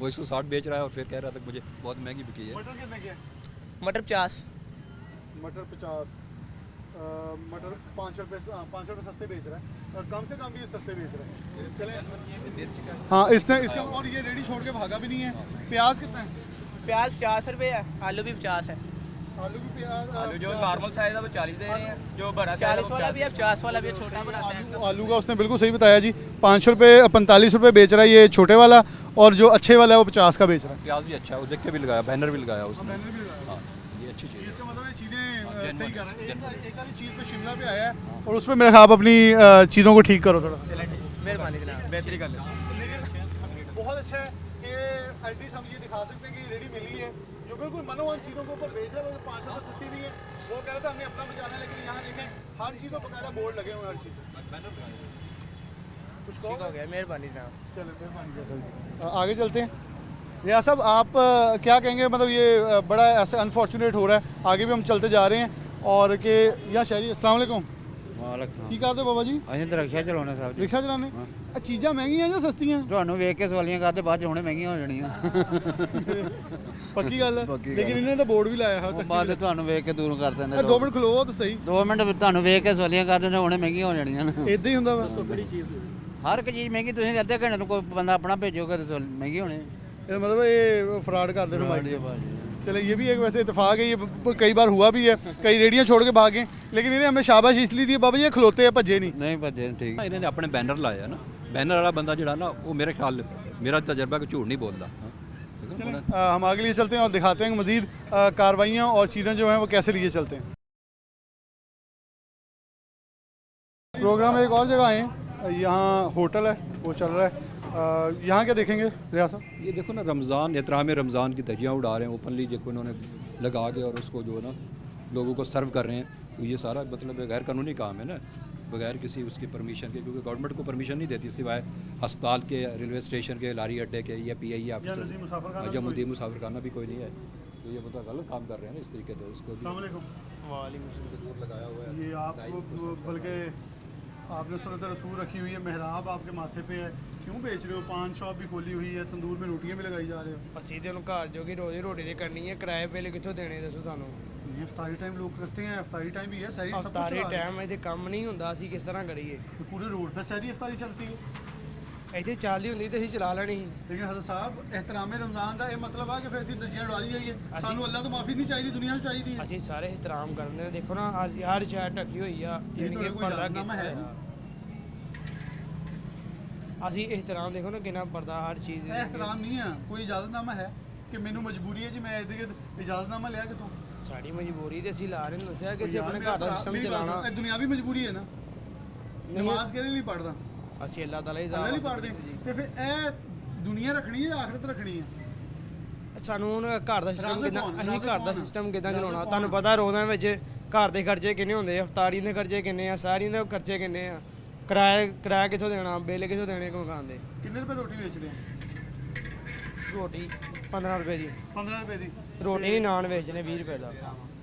वो 160 बेच रहा है और फिर कह रहा था मुझे बहुत महंगी बिकी है। मटर कितने के हैं? मटर 50। मटर 50, मटर 5 रुपये सस्ते बेच रहा है और कम से कम भी ये सस्ते बेच रहा है। चले हाँ, इसने इसका और ये रेडी छोड़ के भागा भी नहीं है। प्याज कितना है? प्याज 50 रुपये है, आलू भी 50 है। आलू भी प्याज आलू जो नॉर्मल साइज है वो 40 दे रहे हैं, जो बड़ा साइज 40 वाला भी है, 50 वाला भी है, छोटा बड़ा साइज। आलू का उसने बिल्कुल सही बताया जी। 5 रुपये 45 रुपये बेच रहा है ये छोटे वाला, और जो अच्छे वाला है वो 50 का बेच रहा है। प्याज भी अच्छा है, वो देख के भी लगाया, बैनर भी लगाया उसने। हाँ, ये अच्छी चीज़ है। इसका मतलब ये चीज़ें सही कर रहा है। एक वाली चीज़ पे शिमला पे आया है और उस पर मेरे ख्याल आप अपनी चीज़ों को ठीक करो थोड़ा। मेहरबानी जनाब। बेहतरी कर ले। लेकिन बहुत अच्छा है कि एटलीस्ट हम ये दिखा सकते हैं कि रेडी मिली है, जो बिल्कुल मनोवान चीज़ों के ऊपर बेच रहा है। वो 5 रुपये सस्ती नहीं है, वो कह रहा था हमने अपना बचाना है, लेकिन यहाँ देखें हर चीज़ को बकायदा बोर्ड लगे हुए हैं हर चीज़। कुछ ठीक हो गया, मेहरबानी जनाब। चलो मेहरबानी। आगे चलते हैं। रिया साहब आप क्या कहेंगे, मतलब ये बड़ा ऐसे अनफॉर्चुनेट हो रहा है, आगे भी हम चलते जा रहे हैं और कि यहाँ शहरी अस्सलाम वालेकुम की करते बाबा जी? ਅਸੀਂ ਤਾਂ ਰਿਕਸ਼ਾ ਚਲਾਉਣਾ ਸਾਹਿਬ ਜੀ। रिक्शा चलाने चीज़ां महंगियां ਜਾਂ ਸਸਤੀਆਂ? ਤੁਹਾਨੂੰ ਵੇਖ ਕੇ ਸਵਾਲੀਆਂ ਕਰਦੇ ਬਾਅਦ ਚ ਹੁਣੇ ਮਹਿੰਗੀਆਂ ਹੋ ਜਾਣੀਆਂ। ਪੱਕੀ ਗੱਲ ਹੈ, ਪੱਕੀ ਗੱਲ। ਲੇਕਿਨ ਇਹਨੇ ਤਾਂ ਬੋਰਡ ਵੀ ਲਾਇਆ ਹੋਇਆ। ਬਾਅਦ ਚ ਤੁਹਾਨੂੰ ਵੇਖ ਕੇ ਦੂਰ ਕਰ ਦਿੰਦੇ 2 ਮਿੰਟ ਖਲੋ ਤਾਂ ਸਹੀ। 2 ਮਿੰਟ ਵਿੱਚ ਤੁਹਾਨੂੰ ਵੇਖ ਕੇ ਸਵਾਲੀਆਂ ਕਰਦੇ ਨੇ ਹੁਣੇ ਮਹਿੰਗੀਆਂ ਹੋ ਜਾਣੀਆਂ ਨੇ। ਇਦਾਂ ਹੀ ਹੁੰਦਾ ਵਾ। ਹਰ ਇੱਕ ਚੀਜ਼ ਮਹਿੰਗੀ, ਤੁਸੀਂ ਅੱਧੇ ਘੰਟੇ ਨੂੰ ਕੋਈ ਬੰਦਾ ਆਪਣਾ ਭੇਜੋਗੇ ਤਾਂ ਮਹਿੰਗੀ ਹੋਣੀ। ਇਹ मतलब ये फ्रॉड करते हैं फ्रॉड भाई। है भाई। चले ये भी एक वैसे इतफाक है, ये कई बार हुआ भी है, कई रेडियां छोड़ के भागे, लेकिन इन्हें हमें शाबाश इसलिए दी बाबा ये खलोते हैं भज्जे नहीं। नहीं भज्जे ठीक। ਇਹਨਾਂ ਨੇ ਆਪਣੇ ਬੈਨਰ ਲਾਏ ਆ ਨਾ, ਬੈਨਰ ਵਾਲਾ ਬੰਦਾ ਜਿਹੜਾ ਨਾ ਉਹ ਮੇਰੇ ਖਿਆਲ ਮੇਰਾ तजर्बा कि झूठ नहीं बोलता। चलें हम आगे लिए चलते हैं और दिखाते हैं मज़ीद कार्रवाइयाँ और चीज़ें जो हैं वो कैसे लिए चलते हैं। प्रोग्राम एक और जगह आए हैं, यहाँ होटल है वो चल रहा है। यहाँ क्या देखेंगे रिया साहब? ये देखो ना, रमज़ान एहतराम रमज़ान की धज्जियाँ उड़ा रहे हैं ओपनली, देखो इन्होंने लगा के और उसको जो है ना लोगों को सर्व कर रहे हैं। तो ये सारा मतलब गैर कानूनी काम है ना, बगैर किसी उसकी परमिशन के, क्योंकि गवर्नमेंट को परमिशन नहीं देती सिवाय अस्पताल के, रेलवे स्टेशन के, लारी अड्डे के या PI ऑफिस, या मुदीर मुसाफिर खाना भी कोई नहीं है। तो ये मतलब गलत काम कर रहे हैं ना इस तरीके से। इसको भी लगाया हुआ है। ये आप बल्कि आपने सूरत रसूल रखी हुई है, मेहराब आपके माथे पे है, क्यों बेच रहे हो? पान शॉप भी खोली हुई है, तंदूर में रोटियां भी लगाई जा रहे हो। ਅਸੀਂ ਤੇ ਉਹਨੂੰ ਘਰ ਜੋਗੀ ਰੋਜ਼ ਰੋਟੀ ਦੇ ਕਰਨੀ ਹੈ, ਕਿਰਾਏ ਵੇਲੇ ਕਿੱਥੋਂ ਦੇਣੇ ਦੱਸੋ ਸਾਨੂੰ। ये इफ्तारी टाइम लोग करते हैं, इफ्तारी टाइम भी है, सहरी सब कुछ ਅਫਤਾਰੀ चला रहे हैं। ਟਾਈਮ ਇਹਦੇ ਕੰਮ ਨਹੀਂ ਹੁੰਦਾ, ਅਸੀਂ ਕਿਸ ਤਰ੍ਹਾਂ ਕਰੀਏ। तो पूरे रोड पे सहरी इफ्तारी चलती है। ਇੱਥੇ ਚੱਲਦੀ ਹੁੰਦੀ ਤੇ ਅਸੀਂ ਚਲਾ ਲੈਣੀ ਸੀ। लेकिन हज़रत साहब एहतराम रमज़ान का ये मतलब है कि फिर ਅਸੀਂ दजियां उड़ा दी जाइए, सानू अल्लाह तो माफ़ी नहीं चाहिए, दुनिया से चाहिए। ਅਸੀਂ ਸਾਰੇ ਇਹਤਰਾਮ ਕਰਦੇ ਨੇ। ਦੇਖੋ ਨਾ ਅੱਜ ਹਰ ਸ਼ਹਿਰ ਢੱਕੀ ਹੋਈ ਆ, ਯਾਨੀ ਕਿ ਪਰਦਾ ਇਜਾਜ਼ਤਨਾਮਾ ਹੈ। ਅਸੀਂ ਇਹਤਰਾਮ ਦੇਖੋ ਨਾ ਕਿੰਨਾ ਪਰਦਾ ਹਰ ਚੀਜ਼ ਦੀ। एहतराम नहीं है, कोई इजाज़तनामा है कि मैनू मजबूरी है जी मैं इजाज़तनामा लिया कि तू ਸਾਡੀ ਮਜਬੂਰੀ ਤੇ ਅਸੀਂ ਲਾ ਰਹੇ ਨੇ ਦੱਸਿਆ ਕਿ ਅਸੀਂ ਆਪਣੇ ਘਰ ਦਾ ਸਿਸਟਮ ਚਲਾਉਣਾ। दुनियावी मजबूरी है ना, नमाज के लिए पढ़दा, ਅਸੀਂ ਅੱਲਾਹ ਤਾਲਾ ਹੀ अल्लाह नहीं पढ़ते, तो फिर ए दुनिया रखनी है या आखिरत रखनी है? ਸਾਨੂੰ ਹੁਣ ਘਰ ਦਾ ਸਿਸਟਮ ਰਾਜ਼ਕ ਕਿਦਾਂ, ਕੌਣ? ਅਸੀਂ ਰਾਜ਼ਕ ਘਰ ਦਾ ਕੌਣ? ਸਿਸਟਮ ਕਿਦਾਂ ਰਾਜ਼ਕ ਚਲਾਉਣਾ? ਕੌਣ? ਤੁਹਾਨੂੰ ਪਤਾ ਰੋਜ਼ਾਂ ਵਿੱਚ ਘਰ ਦੇ ਖਰਚੇ ਕਿੰਨੇ ਹੁੰਦੇ ਆ, ਇਫਤਾਰੀ ਦੇ ਖਰਚੇ ਕਿੰਨੇ ਆ, ਸਾਰੀ ਦੇ ਖਰਚੇ ਕਿੰਨੇ ਆ, ਕਿਰਾਇਆ ਕਿੱਥੋਂ ਦੇਣਾ, ਬਿੱਲ ਕਿੱਥੋਂ ਦੇਣੇ ਮਕਾਨ ਦੇ। कितने रुपए रोटी बेच रहे हैं? ਰੋਟੀ 15 ਰੁਪਏ ਦੀ 15 रुपए दी। ਰੋਟੀ ਨਾਨ ਵੇਚਨੇ 20 ਰੁਪਏ ਦਾ।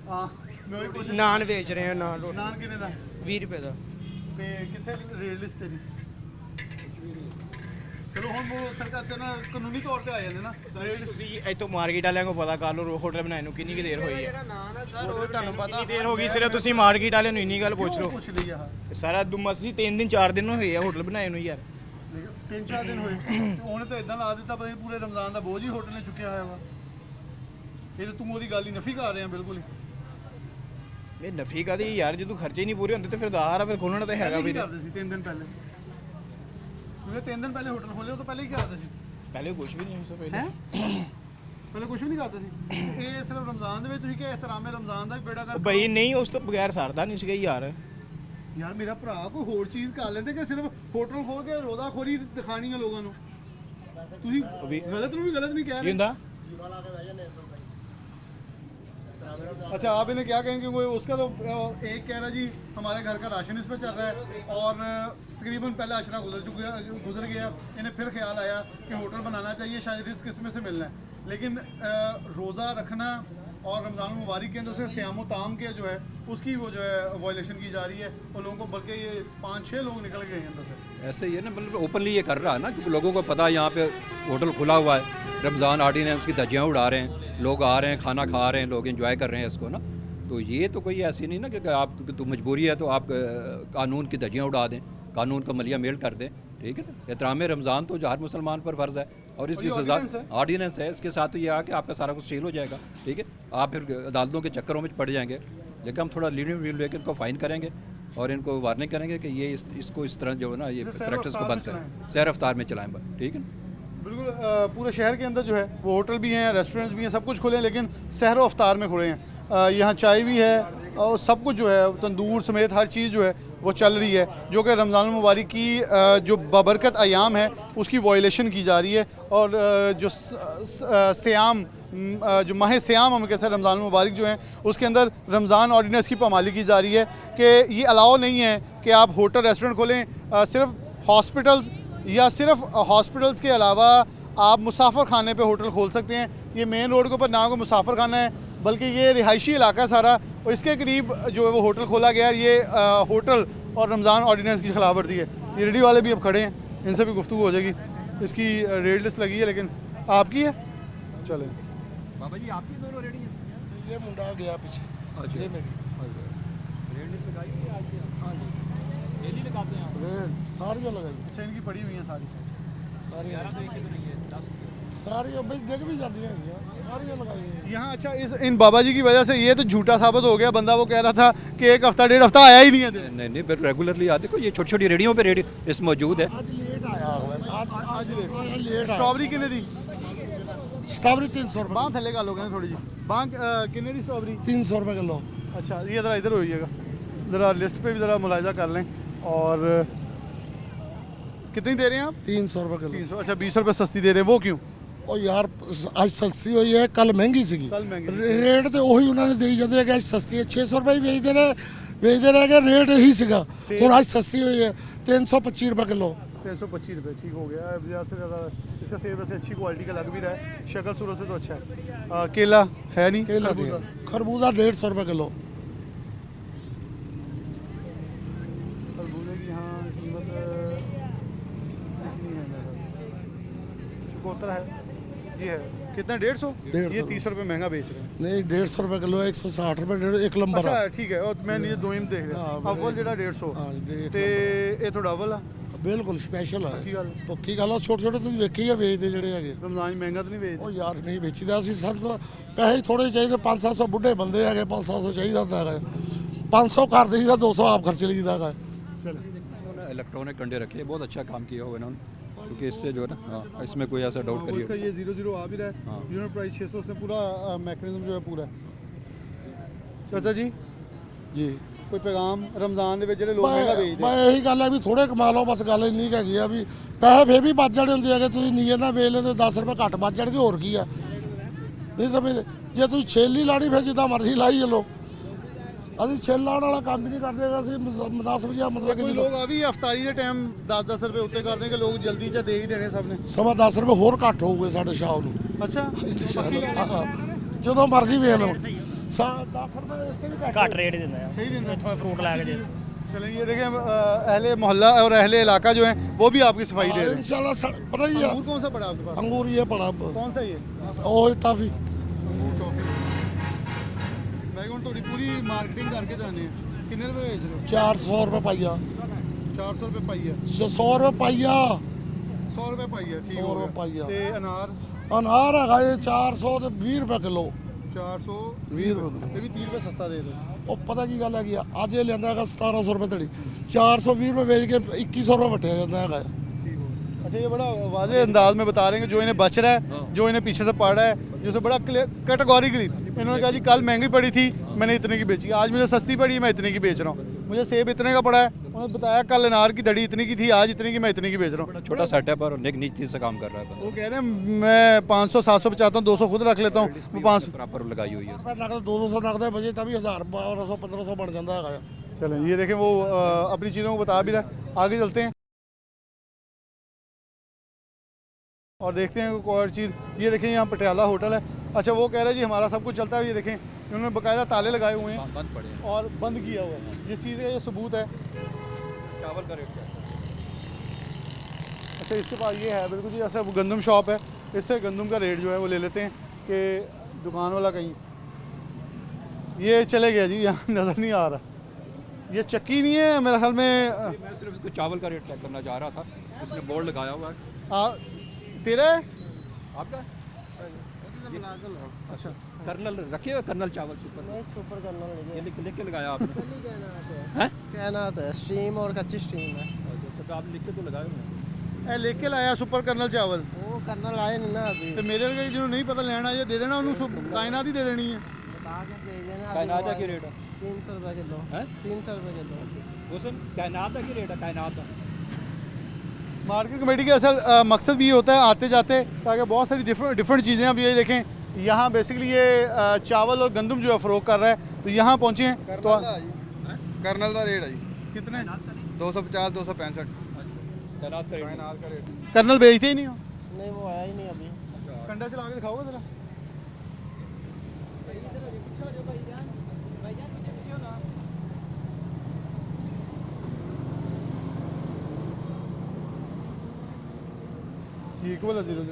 हाँ मैं वही पूछ ਨਾਨ ਵੇਚ ਰਹੇ ਆ, ਨਾਨ ਰੋਟੀ नान कितने दा 20 ਰੁਪਏ ਦਾ। ते कितने रेट लिस्ट तेरी? चलो हम वो सरकार ते ना कानूनी तौर पे आ जाते ना रेट लिस्ट। ਤੁਸੀਂ ਇੱਥੋਂ ਮਾਰਕੀਟ ਵਾਲਿਆਂ ਨੂੰ ਪਤਾ ਕਰ ਲਓ ਹੋਟਲ ਬਣਾਏ ਨੂੰ ਕਿੰਨੀ ਕੁ ਦੇਰ ਹੋਈ ਹੈ। ਨਾਨ ਹੈ ਸਰ, ਉਹ ਤੁਹਾਨੂੰ ਪਤਾ ਕਿੰਨੀ ਦੇਰ ਹੋ ਗਈ, ਸਿਰਫ ਤੁਸੀਂ ਮਾਰਕੀਟ ਵਾਲਿਆਂ ਨੂੰ ਇੰਨੀ ਗੱਲ ਪੁੱਛ ਲਓ। पूछ लिया हाँ, ਤੇ ਸਾਰਾ ਮਸੀ 3 ਦਿਨ 4 ਦਿਨ ਹੋਏ ਆ ਹੋਟਲ ਬਣਾਏ ਨੂੰ ਯਾਰ। 3-4 दिन होए ਉਹਨੇ ਤਾਂ ਇਦਾਂ ਲਾ ਦਿੱਤਾ ਪਤਾ ਨਹੀਂ ਪੂਰੇ ਰਮਜ਼ਾਨ ਦਾ ਬੋਝ ਹੀ ਹੋਟਲ ਨੇ ਚੁੱਕਿਆ ਹੋਇਆ ਵਾ। ਇਹ ਤਾਂ ਤੂੰ ਉਹਦੀ ਗੱਲ ਹੀ ਨਫੀ ਕਰ ਰਿਹਾ ਬਿਲਕੁਲ ਹੀ। ਇਹ ਨਫੀ ਕਾਦੀ ਯਾਰ, ਜਦੋਂ ਖਰਚੇ ਹੀ ਨਹੀਂ ਪੂਰੇ ਹੁੰਦੇ ਤੇ ਫਿਰ ਜ਼ਾਹਰ ਆ ਫਿਰ ਖੋਲਣਾ ਤਾਂ ਹੈਗਾ ਵੀ। ਕਰਦੇ ਸੀ 3 ਦਿਨ ਪਹਿਲੇ, ਤੁਸੀਂ 3 ਦਿਨ ਪਹਿਲੇ ਹੋਟਲ ਖੋਲੇ, ਉਹ ਤੋਂ ਪਹਿਲੇ ਹੀ ਕਰਦੇ ਸੀ? ਪਹਿਲੇ ਕੁਝ ਵੀ ਨਹੀਂ ਉਸ ਤੋਂ ਪਹਿਲੇ ਪਹਿਲੇ ਕੁਝ ਵੀ ਨਹੀਂ ਕਰਦੇ ਸੀ। ਇਹ ਸਿਰਫ ਰਮਜ਼ਾਨ ਦੇ ਵਿੱਚ ਤੁਸੀਂ ਕਿ ਇhtਰਾਮ ਰਮਜ਼ਾਨ ਦਾ ਵੀ ਬੇੜਾ ਕਰ ਬਈ ਨਹੀਂ, ਉਸ ਤੋਂ ਬਗੈਰ ਸਰਦਾ ਨਹੀਂ ਸੀਗਾ ਯਾਰ। ਯਾਰ ਮੇਰਾ ਭਰਾ ਕੋਈ ਹੋਰ ਚੀਜ਼ ਕਰ ਲੈਂਦੇ ਕਿ ਸਿਰਫ ਹੋਟਲ ਖੋਲ ਕੇ ਰੋਜ਼ਾਖੋਰੀ ਦਿਖਾਣੀ ਹੈ ਲੋਕਾਂ ਨੂੰ? ਤੁਸੀਂ गलत ਨੂੰ ਵੀ गलत नहीं कह रहे। अच्छा, आप इन्हें क्या कहेंगे? वो उसका तो एक कह रहा जी हमारे घर का राशन इस पे चल रहा है, और तकरीबन पहला अशरा गुजर गया, इन्हें फिर ख्याल आया कि होटल बनाना चाहिए, शायद रिस्क इसमें से मिलना है। लेकिन रोज़ा रखना और रमज़ान मुबारक के अंदर से सियाम ताम के जो है उसकी वो जो है वायलेशन की जा रही है, और लोगों को बल्कि ये 5-6 लोग निकल गए हैं अंदर से। ऐसे ही है ना, मतलब ओपनली ये कर रहा है ना, क्योंकि लोगों को पता है यहाँ पे होटल खुला हुआ है, रमज़ान ऑर्डिनेंस की धज्जियाँ उड़ा रहे हैं, लोग आ रहे हैं, खाना खा रहे हैं, लोग एंजॉय कर रहे हैं इसको ना। तो ये तो कोई ऐसी नहीं ना कि आप तो मजबूरी है तो आप कानून की धज्जियाँ उड़ा दें, कानून का मलिया मेल कर दें, ठीक है ना। एहतराम रमज़ान तो हर मुसलमान पर फ़र्ज़ है, और इसकी सज़ा ऑर्डिनेंस है। इसके साथ तो ये आ कि आपका सारा कुछ सील हो जाएगा, ठीक है। आप फिर अदालतों के चक्करों में पड़ जाएंगे। लेकिन हम थोड़ा लीनियंट लेकर इनको फ़ाइन करेंगे और इनको वार्निंग करेंगे कि ये इसको इस तरह जो है ना, ये प्रैक्टिस को बंद करें, सैर रफ्तार में चलाएं, ठीक है। बिल्कुल, पूरे शहर के अंदर जो है वो होटल भी हैं, रेस्टोरेंट्स भी हैं, सब कुछ खुले हैं, लेकिन सहर व अफ्तार में खुले हैं। यहाँ चाय भी है और सब कुछ जो है, तंदूर समेत हर चीज़ जो है वो चल रही है, जो कि रमज़ान मुबारक की जो बाबरकत अयाम है उसकी वायलेशन की जा रही है। और जो सियाम, जो माह सियाम हम कहते हैं रमज़ान मुबारक जो है, उसके अंदर रमज़ान ऑर्डिनेंस की पामाली की जा रही है कि ये अलाउ नहीं है कि आप होटल रेस्टोरेंट खोलें। सिर्फ हॉस्पिटल्स या सिर्फ हॉस्पिटल्स के अलावा आप मुसाफर खाने पे होटल खोल सकते हैं। ये मेन रोड के ऊपर ना कोई मुसाफर खाना है, बल्कि ये रिहायशी इलाका सारा, और इसके करीब जो है वो होटल खोला गया है। ये होटल और रमज़ान ऑर्डिनेंस की खिलाफ वर्जी है। ये रेडी वाले भी अब खड़े हैं, इनसे भी गुफ्तगू हो जाएगी। इसकी रेड लिस्ट लगी है, लेकिन आपकी है? चले बाबा जी, आपकी दोनों रेडी हैं? ये मुंडा गया पीछे, ये मेरी रेड लिस्ट लगाई है आज? हाँ जी, डेली लगाते हैं आप? रेड सारी लगाई। अच्छा, इनकी पड़ी हुई हैं सारी सारी नहीं है, 10 सारी भाई देख भी जाती हैं सारी लगाई हैं यहाँ। अच्छा, इन बाबा जी की वजह से ये तो झूठा साबित हो गया। बंदा वो कह रहा था कि 1 हफ्ता 1.5 हफ्ता आया ही नहीं है। नहीं, फिर रेगुलरली आते। को ये छोटी छोटी रेडियों पे रेडी इस मौजूद है। आज लेट आया आज लेट स्ट्रॉबेरी कितने दी? स्ट्रॉबेरी 300 रुपये। बांग थले का लोग हैं थोड़ी जी। बांग कितने दी स्ट्रॉबेरी? 300 रुपये किलो। अच्छा, ये ज़रा इधर होइएगा, ज़रा लिस्ट पे भी ज़रा मुलाहिजा कर लें। और कितनी दे रहे हैं आप? 300 रुपये किलो। 300। अच्छा, 20 रुपये सस्ती दे रहे हैं, वो क्यों? ਉਹ ਯਾਰ ਅੱਜ ਸਸਤੀ ਹੋਈ ਹੈ, ਕੱਲ ਮਹਿੰਗੀ ਸੀਗੀ। ਰੇਟ ਤੇ ਉਹੀ ਉਹਨਾਂ ਨੇ ਦੇਈ ਜਾਂਦੇ ਆ ਕਿ ਅੱਜ ਸਸਤੀ ਹੈ। 600 ਰੁਪਏ ਹੀ ਵੇਚਦੇ ਰਹੇ ਕਿ ਰੇਟ ਇਹੀ ਸੀਗਾ। ਹੁਣ ਅੱਜ ਸਸਤੀ ਹੋਈ है 325 रुपये किलो। 325 रुपये, ठीक हो गया। ज़्यादा से ज़्यादा इसका सेब वैसे अच्छी क्वालिटी का लग भी रहा है, शक्ल सूरत से तो अच्छा है। केला है नहीं? केला खरबूजा 150 रुपये किलो। खरबूजे की यहाँ कीमत कितनी है? चुकौतर है जी, है कितना? 150। ये 30 रुपये महंगा बेच रहे हैं। नहीं 150 रुपये किलो, 160 रुपये एक लंबर। अच्छा, ठीक है। और मैं नहीं दोईम देख रहा अव्वल ਜਿਹੜਾ 150 ਤੇ ਇਹ ਤੁਹਾਡਾ ਅਵਲ ਆ? ਬਿਲਕੁਲ ਸਪੈਸ਼ਲ ਹੈ। ਕੀ ਗੱਲ? ਪੱਕੀ ਗੱਲ ਆ। ਛੋਟੇ ਛੋਟੇ ਤੁਸੀਂ ਵੇਖੀ ਆ ਵੇਚਦੇ ਜਿਹੜੇ ਹੈਗੇ। ਰਮਜ਼ਾਨ ਮਹਿੰਗਾ ਤਾਂ ਨਹੀਂ ਵੇਚਦੇ? ਉਹ ਯਾਰ ਨਹੀਂ ਵੇਚੀਦਾ। ਅਸੀਂ ਸਾਨੂੰ ਪੈਸੇ ਥੋੜੇ ਚਾਹੀਦੇ। 500-700 ਬੁੱਢੇ ਬੰਦੇ ਹੈਗੇ, 500 ਚਾਹੀਦਾ ਹੁੰਦਾ ਹੈਗਾ। 500 ਕਰ ਦੇਈਦਾ, 200 ਆਪ ਖਰਚ ਲਈਦਾ ਹੈਗਾ। उन्होंने इलेक्ट्रॉनिक कंडे रखे हैं, बहुत अच्छा काम किया हुआ इन्होंने, क्योंकि इससे जो है ना, हाँ, इसमें कोई ऐसा डाउट करिए। इसका ये 00 आ भी रहा है, यूनिट प्राइस 600, उसने पूरा मैकेनिज्म जो है पूरा। चाचा जी ਜੀ कोई पैगाम रमज़ान ਦੇ ਵਿੱਚ ਜਿਹੜੇ ਲੋਕ ਮਹਿੰਗਾ ਵੇਚਦੇ? ਮੈਂ ਇਹੀ ਗੱਲ ਹੈ ਵੀ ਥੋੜੇ ਕਮਾ ਲਓ, ਬਸ ਗੱਲ ਇੰਨੀ ਕੁ ਹੈਗੀ ਆ ਵੀ ਪੈਸੇ ਫੇਰ ਵੀ ਬਚ ਜਾਣੇ ਹੁੰਦੇ ਹੈਗੇ। ਤੁਸੀਂ ਨੀਅਤ ਨਾਲ ਵੇਚ ਲੈਂਦੇ 10 ਰੁਪਏ ਘੱਟ ਬਚ ਜਾਣਗੇ, ਹੋਰ ਕੀ ਆ? ਨਹੀਂ ਸਮਝਦੇ? ਜੇ ਤੁਸੀਂ ਛੇਲੀ ਲਾਣੀ ਫਿਰ ਜਿੱਦਾਂ ਮਰਜ਼ੀ ਲਾਈ ਚਲੋ। ਅਸੀਂ ਛੇਲ ਲਾਉਣ ਵਾਲਾ ਕੰਮ ਹੀ ਨਹੀਂ ਕਰਦੇ। ਅਸੀਂ 10 ਵਜੇ ਮਤਲਬ ਕਿ ਕੋਈ ਲੋਕ ਆ ਵੀ ਅਫਤਾਰੀ ਦੇ ਟਾਈਮ 10-10 ਰੁਪਏ ਉੱਤੇ ਕਰਦੇ ਕਿ ਲੋਕ ਜਲਦੀ ਚ ਦੇ ਹੀ ਦੇਣੇ ਸਭ ਨੇ। ਸਵਾ 10 ਰੁਪਏ ਹੋਰ ਘੱਟ ਹੋਊਗੇ ਸਾਡੇ ਸ਼ਾਮ ਨੂੰ। ਅੱਛਾ, ਜਦੋਂ ਮਰਜ਼ੀ ਵੇਚ ਲਓ। 10 रुपये इसके भी घट रेट दिंदा है। सही दिन इत्थों फ्रूट ला के दे। चलें, ये देखें अहले मोहल्ला और अहले इलाका जो है वो भी आपकी सफाई दे रहे हैं इंशाल्लाह। पता ही है अंगूर कौन सा पड़ा आपके पास? अंगूर ये पड़ा। कौन सा ये? और टॉफी अंगूर टॉफी। मैं कहूँ थोड़ी पूरी मार्केटिंग करके जाने हैं। कितने रुपए बेच रहे हो? 400 रुपये पाइया। 400 रुपये पाइया। 100 रुपये पाइया। 100 रुपये पाइया, ठीक 100 हो रुपये गया। पाइया। ते अनार? अनार है 400 ਤੇ 20 रुपये किलो। 420 रुपये, ये भी 3 रुपये सस्ता दे दो। ਉਹ ਪਤਾ ਕੀ ਗੱਲ ਹੈਗੀ ਆ, ਅੱਜ ਇਹ ਲੈਂਦਾ ਹੈਗਾ 1700 ਰੁਪਏ ਧੜੀ, 420 ਰੁਪਏ ਵੇਚ ਕੇ 2100 ਰੁਪਏ ਵਟਿਆ ਜਾਂਦਾ ਹੈਗਾ। अच्छा, ये बड़ा वाज़े अंदाज में बता रहे हैं कि जो इन्हें बच रहा है, जो इन्हें पीछे से पड़ रहा है, जैसे बड़ा कैटेगोरिकली इन्होंने कहा जी कल महंगी पड़ी थी मैंने इतने की बेची, आज मुझे सस्ती पड़ी मैं इतने की बेच रहा हूँ। मुझे सेब इतने का पड़ा है, उन्होंने बताया कल अनार की दड़ी इतनी की थी, आज इतनी की मैं इतनी की बेच रहा हूँ। छोटा सेटअप और एक नीच चीज़ से काम कर रहा है। वो कह रहे हैं मैं 500-700 चाहता हूँ, 200 खुद रख लेता हूँ, वो 500 प्रॉपर लगाई हुई है। नकद 200 नकद बजे तभी 1000 1200 बन जाता है। चलें, ये देखें वो अपनी चीज़ों को बता भी रहा है। आगे चलते हैं और देखते हैं कोई और चीज़। ये देखें यहाँ पटियाला होटल है। अच्छा, वो कह रहा है जी हमारा सब कुछ चलता है। ये देखें इन्होंने बाकायदा ताले लगाए हुए हैं, बंद पड़े हैं और बंद किया हुआ है। जिस चीज़ का ये सबूत है। चावल का रेट क्या है? अच्छा, इसके पास ये है बिल्कुल जी, ऐसा वो गंदम शॉप है, इससे गंदम का रेट जो है वो ले लेते हैं कि दुकान वाला कहीं ये चले गया जी, यहाँ नज़र नहीं आ रहा। ये चक्की नहीं है मेरे ख्याल में। मैं सिर्फ इसको चावल का रेट चेक करना चाह रहा था, इसने बोर्ड लगाया हुआ है। तेरा है आपका? अच्छा, कर्नल रखे हुए, कर्नल चावल सुपर नहीं, सुपर कर्नल ये लिख के लगाया आपने? हैं? कहना था स्ट्रीम और कच्ची स्ट्रीम है। तो आप लिख के तो लगाए हुए लेके लाया सुपर कर्नल चावल। वो कर्नल आए नहीं ना अभी। तो मेरे लगे जिन्होंने नहीं पता लेना ये दे देना, उन्होंने कायनात ही दे देनी है। बता के दे देना। कायनात की रेट है 300 रुपये किलो है। 300 रुपये किलो। हुसैन कायनात की रेट है, कायनात। मार्केट कमेटी का असल मकसद भी ये होता है आते जाते, ताकि बहुत सारी डिफरेंट चीज़ें। अब ये देखें यहाँ बेसिकली ये चावल और गंदम जो है फ़रोग कर रहा है, तो यहाँ पहुँचे हैं तो कर्नल का रेट है जी कितने? 250 265। कायनात का रेट कर्नल बेचते ही नहीं हो? नहीं, वो आया ही नहीं अभी। कंडा चला के दिखाओगे ज़रा। ये इक्वल है 0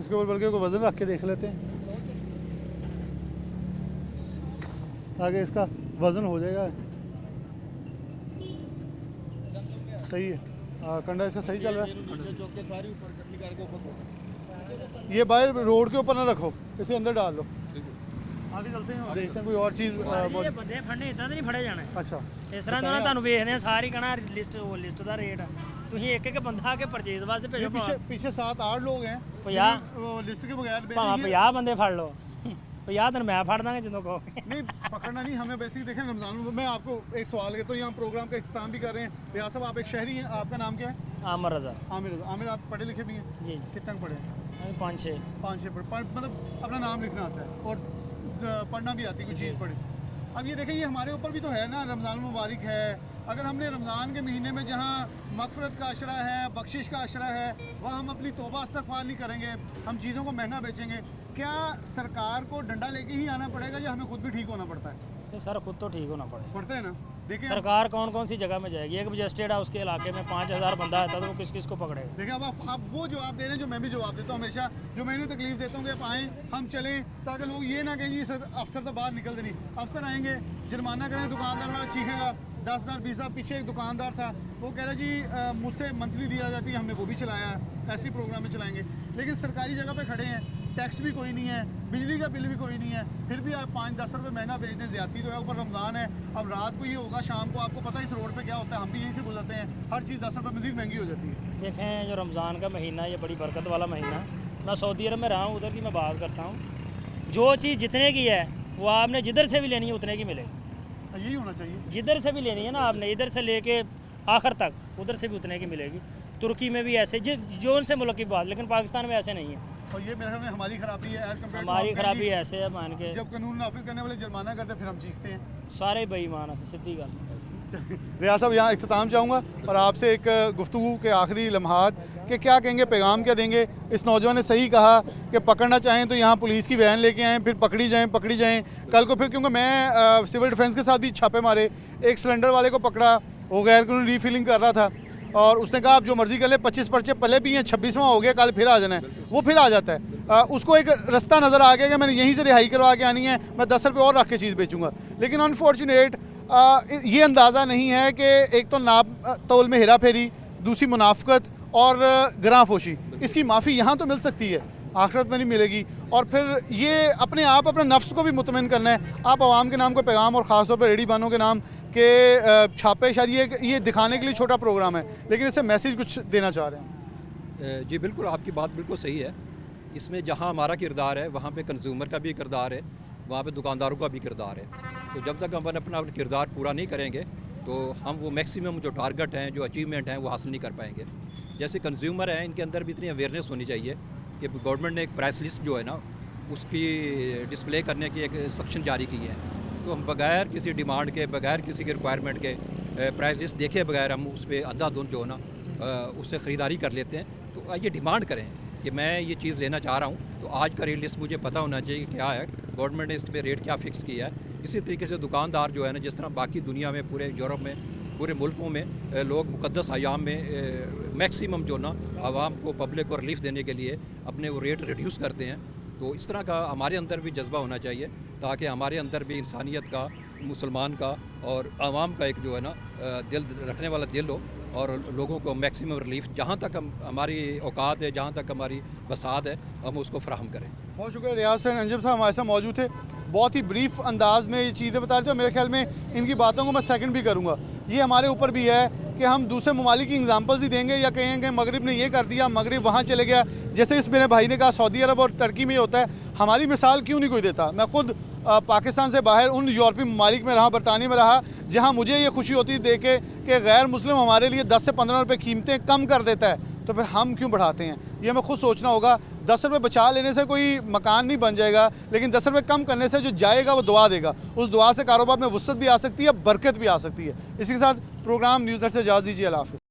इसके ऊपर बल्कि को वजन रख के देख लेते हैं, आगे इसका वजन हो जाएगा। सही है, कंडा इसका सही चल रहा है। ये बाहर रोड के ऊपर ना रखो, इसे अंदर डाल लो। आगे चलते हैं और देखते हैं कोई और चीज़। बंदे फड़ने इतना तो नहीं फड़े जाने। अच्छा, इस तरह ना ਤੁਹਾਨੂੰ ਵੇਖਦੇ ਆ ਸਾਰੀ ਕਹਣਾ ਲਿਸਟ ਦਾ ਰੇਟ ਆ, ਤੁਸੀਂ ਇੱਕ ਇੱਕ ਬੰਦਾ ਆ ਕੇ ਪਰਚੇਜ਼ ਵਾਸਤੇ ਭੇਜੋ। पीछे 7-8 लोग हैं 50 लिस्ट के बगैर। ਭਾਵੇਂ 50 ਬੰਦੇ ਫੜ ਲਓ, 50 ਦਿਨ ਮੈਂ फड़ ਦਾਂਗਾ ਜਦੋਂ कहो। नहीं पकड़ना नहीं, हमें वैसे ही देखें रमज़ान में। मैं आपको एक सवाल है, तो यहाँ प्रोग्राम का इख्तिताम भी कर रहे हैं। रियाज साहब आप एक शहरी हैं, आपका नाम क्या है? आमिर रज़ा। आमिर, आप पढ़े लिखे भी हैं? जी जी। कितना पढ़े हैं? 5-6 मतलब अपना नाम लिखना आता है और पढ़ना भी आती है, कुछ चीज़ पढ़े। अब ये देखें, ये हमारे ऊपर भी तो है ना, रमज़ान मुबारक है। अगर हमने रमज़ान के महीने में जहाँ मगफरत का अशरा है, बख्शिश का अशरा है, वहाँ हम अपनी तौबा इस्तग़फ़ार नहीं करेंगे, हम चीज़ों को महंगा बेचेंगे, क्या सरकार को डंडा लेके ही आना पड़ेगा या हमें खुद भी ठीक होना पड़ता है? सर खुद तो ठीक होना पड़ेगा है ना। देखिए सरकार कौन कौन सी जगह में जाएगी, एक मजिस्ट्रेट है उसके इलाके में 5000 बंदा है, तो वो किस किस को पकड़ेगा। देखिए अब आप वो जवाब दे रहे हैं जो मैं भी जवाब देता हूँ हमेशा, जो मैं इन्हें तकलीफ देता हूँ कि आप आएँ, हम चलें, ताकि लोग ये ना कहें जी सर अफसर तो बाहर निकल देनी। अफसर आएंगे, जुर्माना करें, दुकानदार वाला चीखेगा। 10,000 20,000 पीछे एक दुकानदार था, वो कह रहा जी मुझसे मंथली दिया जाती है, हमने वो भी चलाया, ऐसे ही प्रोग्राम में चलाएंगे। लेकिन सरकारी जगह पे खड़े हैं, टैक्स भी कोई नहीं है, बिजली का बिल भी कोई नहीं है, फिर भी आप 5-10 रुपये महंगा बेच दें, ज़्यादती तो है। ऊपर रमज़ान है, अब रात को ये होगा, शाम को आपको पता है इस रोड पे क्या होता है, हम भी यहीं से गुजरते हैं, हर चीज़ 10 रुपये मज़ीद महंगी हो जाती है। देखें, जो रमज़ान का महीना, ये बड़ी बरकत वाला महीना। मैं सऊदी अरब में रहा हूँ, उधर की मैं बात करता हूँ, जो चीज़ जितने की है वो आपने जिधर से भी लेनी है उतने की मिलेगी। यही होना चाहिए, जिधर से भी लेनी है ना आपने, इधर से लेके आखिर तक उधर से भी उतने की मिलेगी। तुर्की में भी ऐसे, जो उनसे मुल्क की बात, लेकिन पाकिस्तान में ऐसे नहीं है। और ये मेरे ख्याल में हमारी खराबी है, एज कम्पेयर हमारी खराबी ऐसे है, मान के जब कानून नाफिज करने वाले जुर्माना करते फिर हम चीखते हैं। सारे बेईमान है, सीधी गल। रियाज साहब यहाँ इख्तिताम चाहूँगा और आपसे एक गुफ्तगू के आखिरी लम्हात कि क्या कहेंगे, पैगाम क्या देंगे। इस नौजवान ने सही कहा कि पकड़ना चाहें तो यहाँ पुलिस की वैन लेके आएँ, फिर पकड़ी जाएँ कल को। फिर क्योंकि मैं सिविल डिफेंस के साथ भी छापे मारे, एक सिलेंडर वाले को पकड़ा, वो गैर कानूनी रीफिलिंग कर रहा था, और उसने कहा आप जो मर्जी कर ले, 25 पर्चे पहले भी हैं, 26वां हो गया, कल फिर आ जाना है। वो फिर आ जाता है, उसको एक रास्ता नज़र आ गया कि मैंने यहीं से रिहाई करवा के आनी है, मैं 10 रुपये और रख के चीज़ बेचूंगा। लेकिन अनफॉर्चुनेट ये अंदाज़ा नहीं है कि एक तो नाप तोल में हेरा फेरी, दूसरी मुनाफकत और ग्रां फोशी, इसकी माफ़ी यहाँ तो मिल सकती है। आखिरत में नहीं मिलेगी। और फिर ये अपने आप अपने नफ्स को भी मुतमिन करना है। आप आवाम के नाम को पैगाम और ख़ासतौर पर रेडी बानों के नाम के छापे, शायद ये दिखाने के लिए छोटा प्रोग्राम है, लेकिन इससे मैसेज कुछ देना चाह रहे हैं। जी बिल्कुल, आपकी बात बिल्कुल सही है। इसमें जहाँ हमारा किरदार है वहाँ पे कंज्यूमर का भी किरदार है, वहाँ पे दुकानदारों का भी किरदार है। तो जब तक हम अपना किरदार पूरा नहीं करेंगे तो हम वो मैक्सिमम जो टारगेट हैं, जो अचीवमेंट हैं, वो हासिल नहीं कर पाएंगे। जैसे कंज्यूमर हैं, इनके अंदर भी इतनी अवेयरनेस होनी चाहिए कि गवर्नमेंट ने एक प्राइस लिस्ट जो है ना उसकी डिस्प्ले करने की एक सेक्शन जारी की है। तो हम बगैर किसी डिमांड के, बगैर किसी के रिक्वायरमेंट के, प्राइस लिस्ट देखे बगैर हम उस पर अंधाधुंध जो है ना उससे ख़रीदारी कर लेते हैं। तो आइए डिमांड करें कि मैं ये चीज़ लेना चाह रहा हूँ, तो आज का रेट लिस्ट मुझे पता होना चाहिए कि क्या है, गवर्नमेंट ने इस पर रेट क्या फ़िक्स किया है। इसी तरीके से दुकानदार जो है ना, जिस तरह बाकी दुनिया में, पूरे यूरोप में, पूरे मुल्कों में लोग मुक़द्दस अयाम में मैक्सिमम जो ना आवाम को, पब्लिक को रिलीफ देने के लिए अपने वो रेट रिड्यूस करते हैं। तो इस तरह का हमारे अंदर भी जज्बा होना चाहिए ताकि हमारे अंदर भी इंसानियत का, मुसलमान का और आवाम का एक जो है ना दिल रखने वाला दिल हो और लोगों को मैक्सिमम रिलीफ जहाँ तक हमारी औकात है, जहाँ तक हमारी बसात है, हम उसको फराहम करें। बहुत शुक्रिया। रियाज हुसैन अंजुम साहब हमारे साथ मौजूद थे, बहुत ही ब्रीफ अंदाज में ये चीज़ें बता रहे थे। मेरे ख्याल में इनकी बातों को मैं सेकंड भी करूँगा। ये हमारे ऊपर भी है कि हम दूसरे ममालिक की एग्जांपल्स ही देंगे या कहेंगे मगरिब ने ये कर दिया, मगरिब वहाँ चले गया। जैसे इस मेरे भाई ने कहा सऊदी अरब और तुर्की में होता है, हमारी मिसाल क्यों नहीं कोई देता। मैं खुद पाकिस्तान से बाहर उन यूरोपीय ममालिक में रहा, बरतानिया में रहा, जहाँ मुझे ये खुशी होती देख के कि गैर मुस्लिम हमारे लिए 10 से 15 रुपये कीमतें कम कर देता है, तो फिर हम क्यों बढ़ाते हैं। ये हमें खुद सोचना होगा। 10 रुपये बचा लेने से कोई मकान नहीं बन जाएगा, लेकिन 10 रुपये कम करने से जो जाएगा वो दुआ देगा। उस दुआ से कारोबार में वुसअत भी आ सकती है, बरकत भी आ सकती है। इसी के साथ प्रोग्राम न्यूज़ नेट से इजाज़त दीजिए। अल्लाह हाफ़िज़।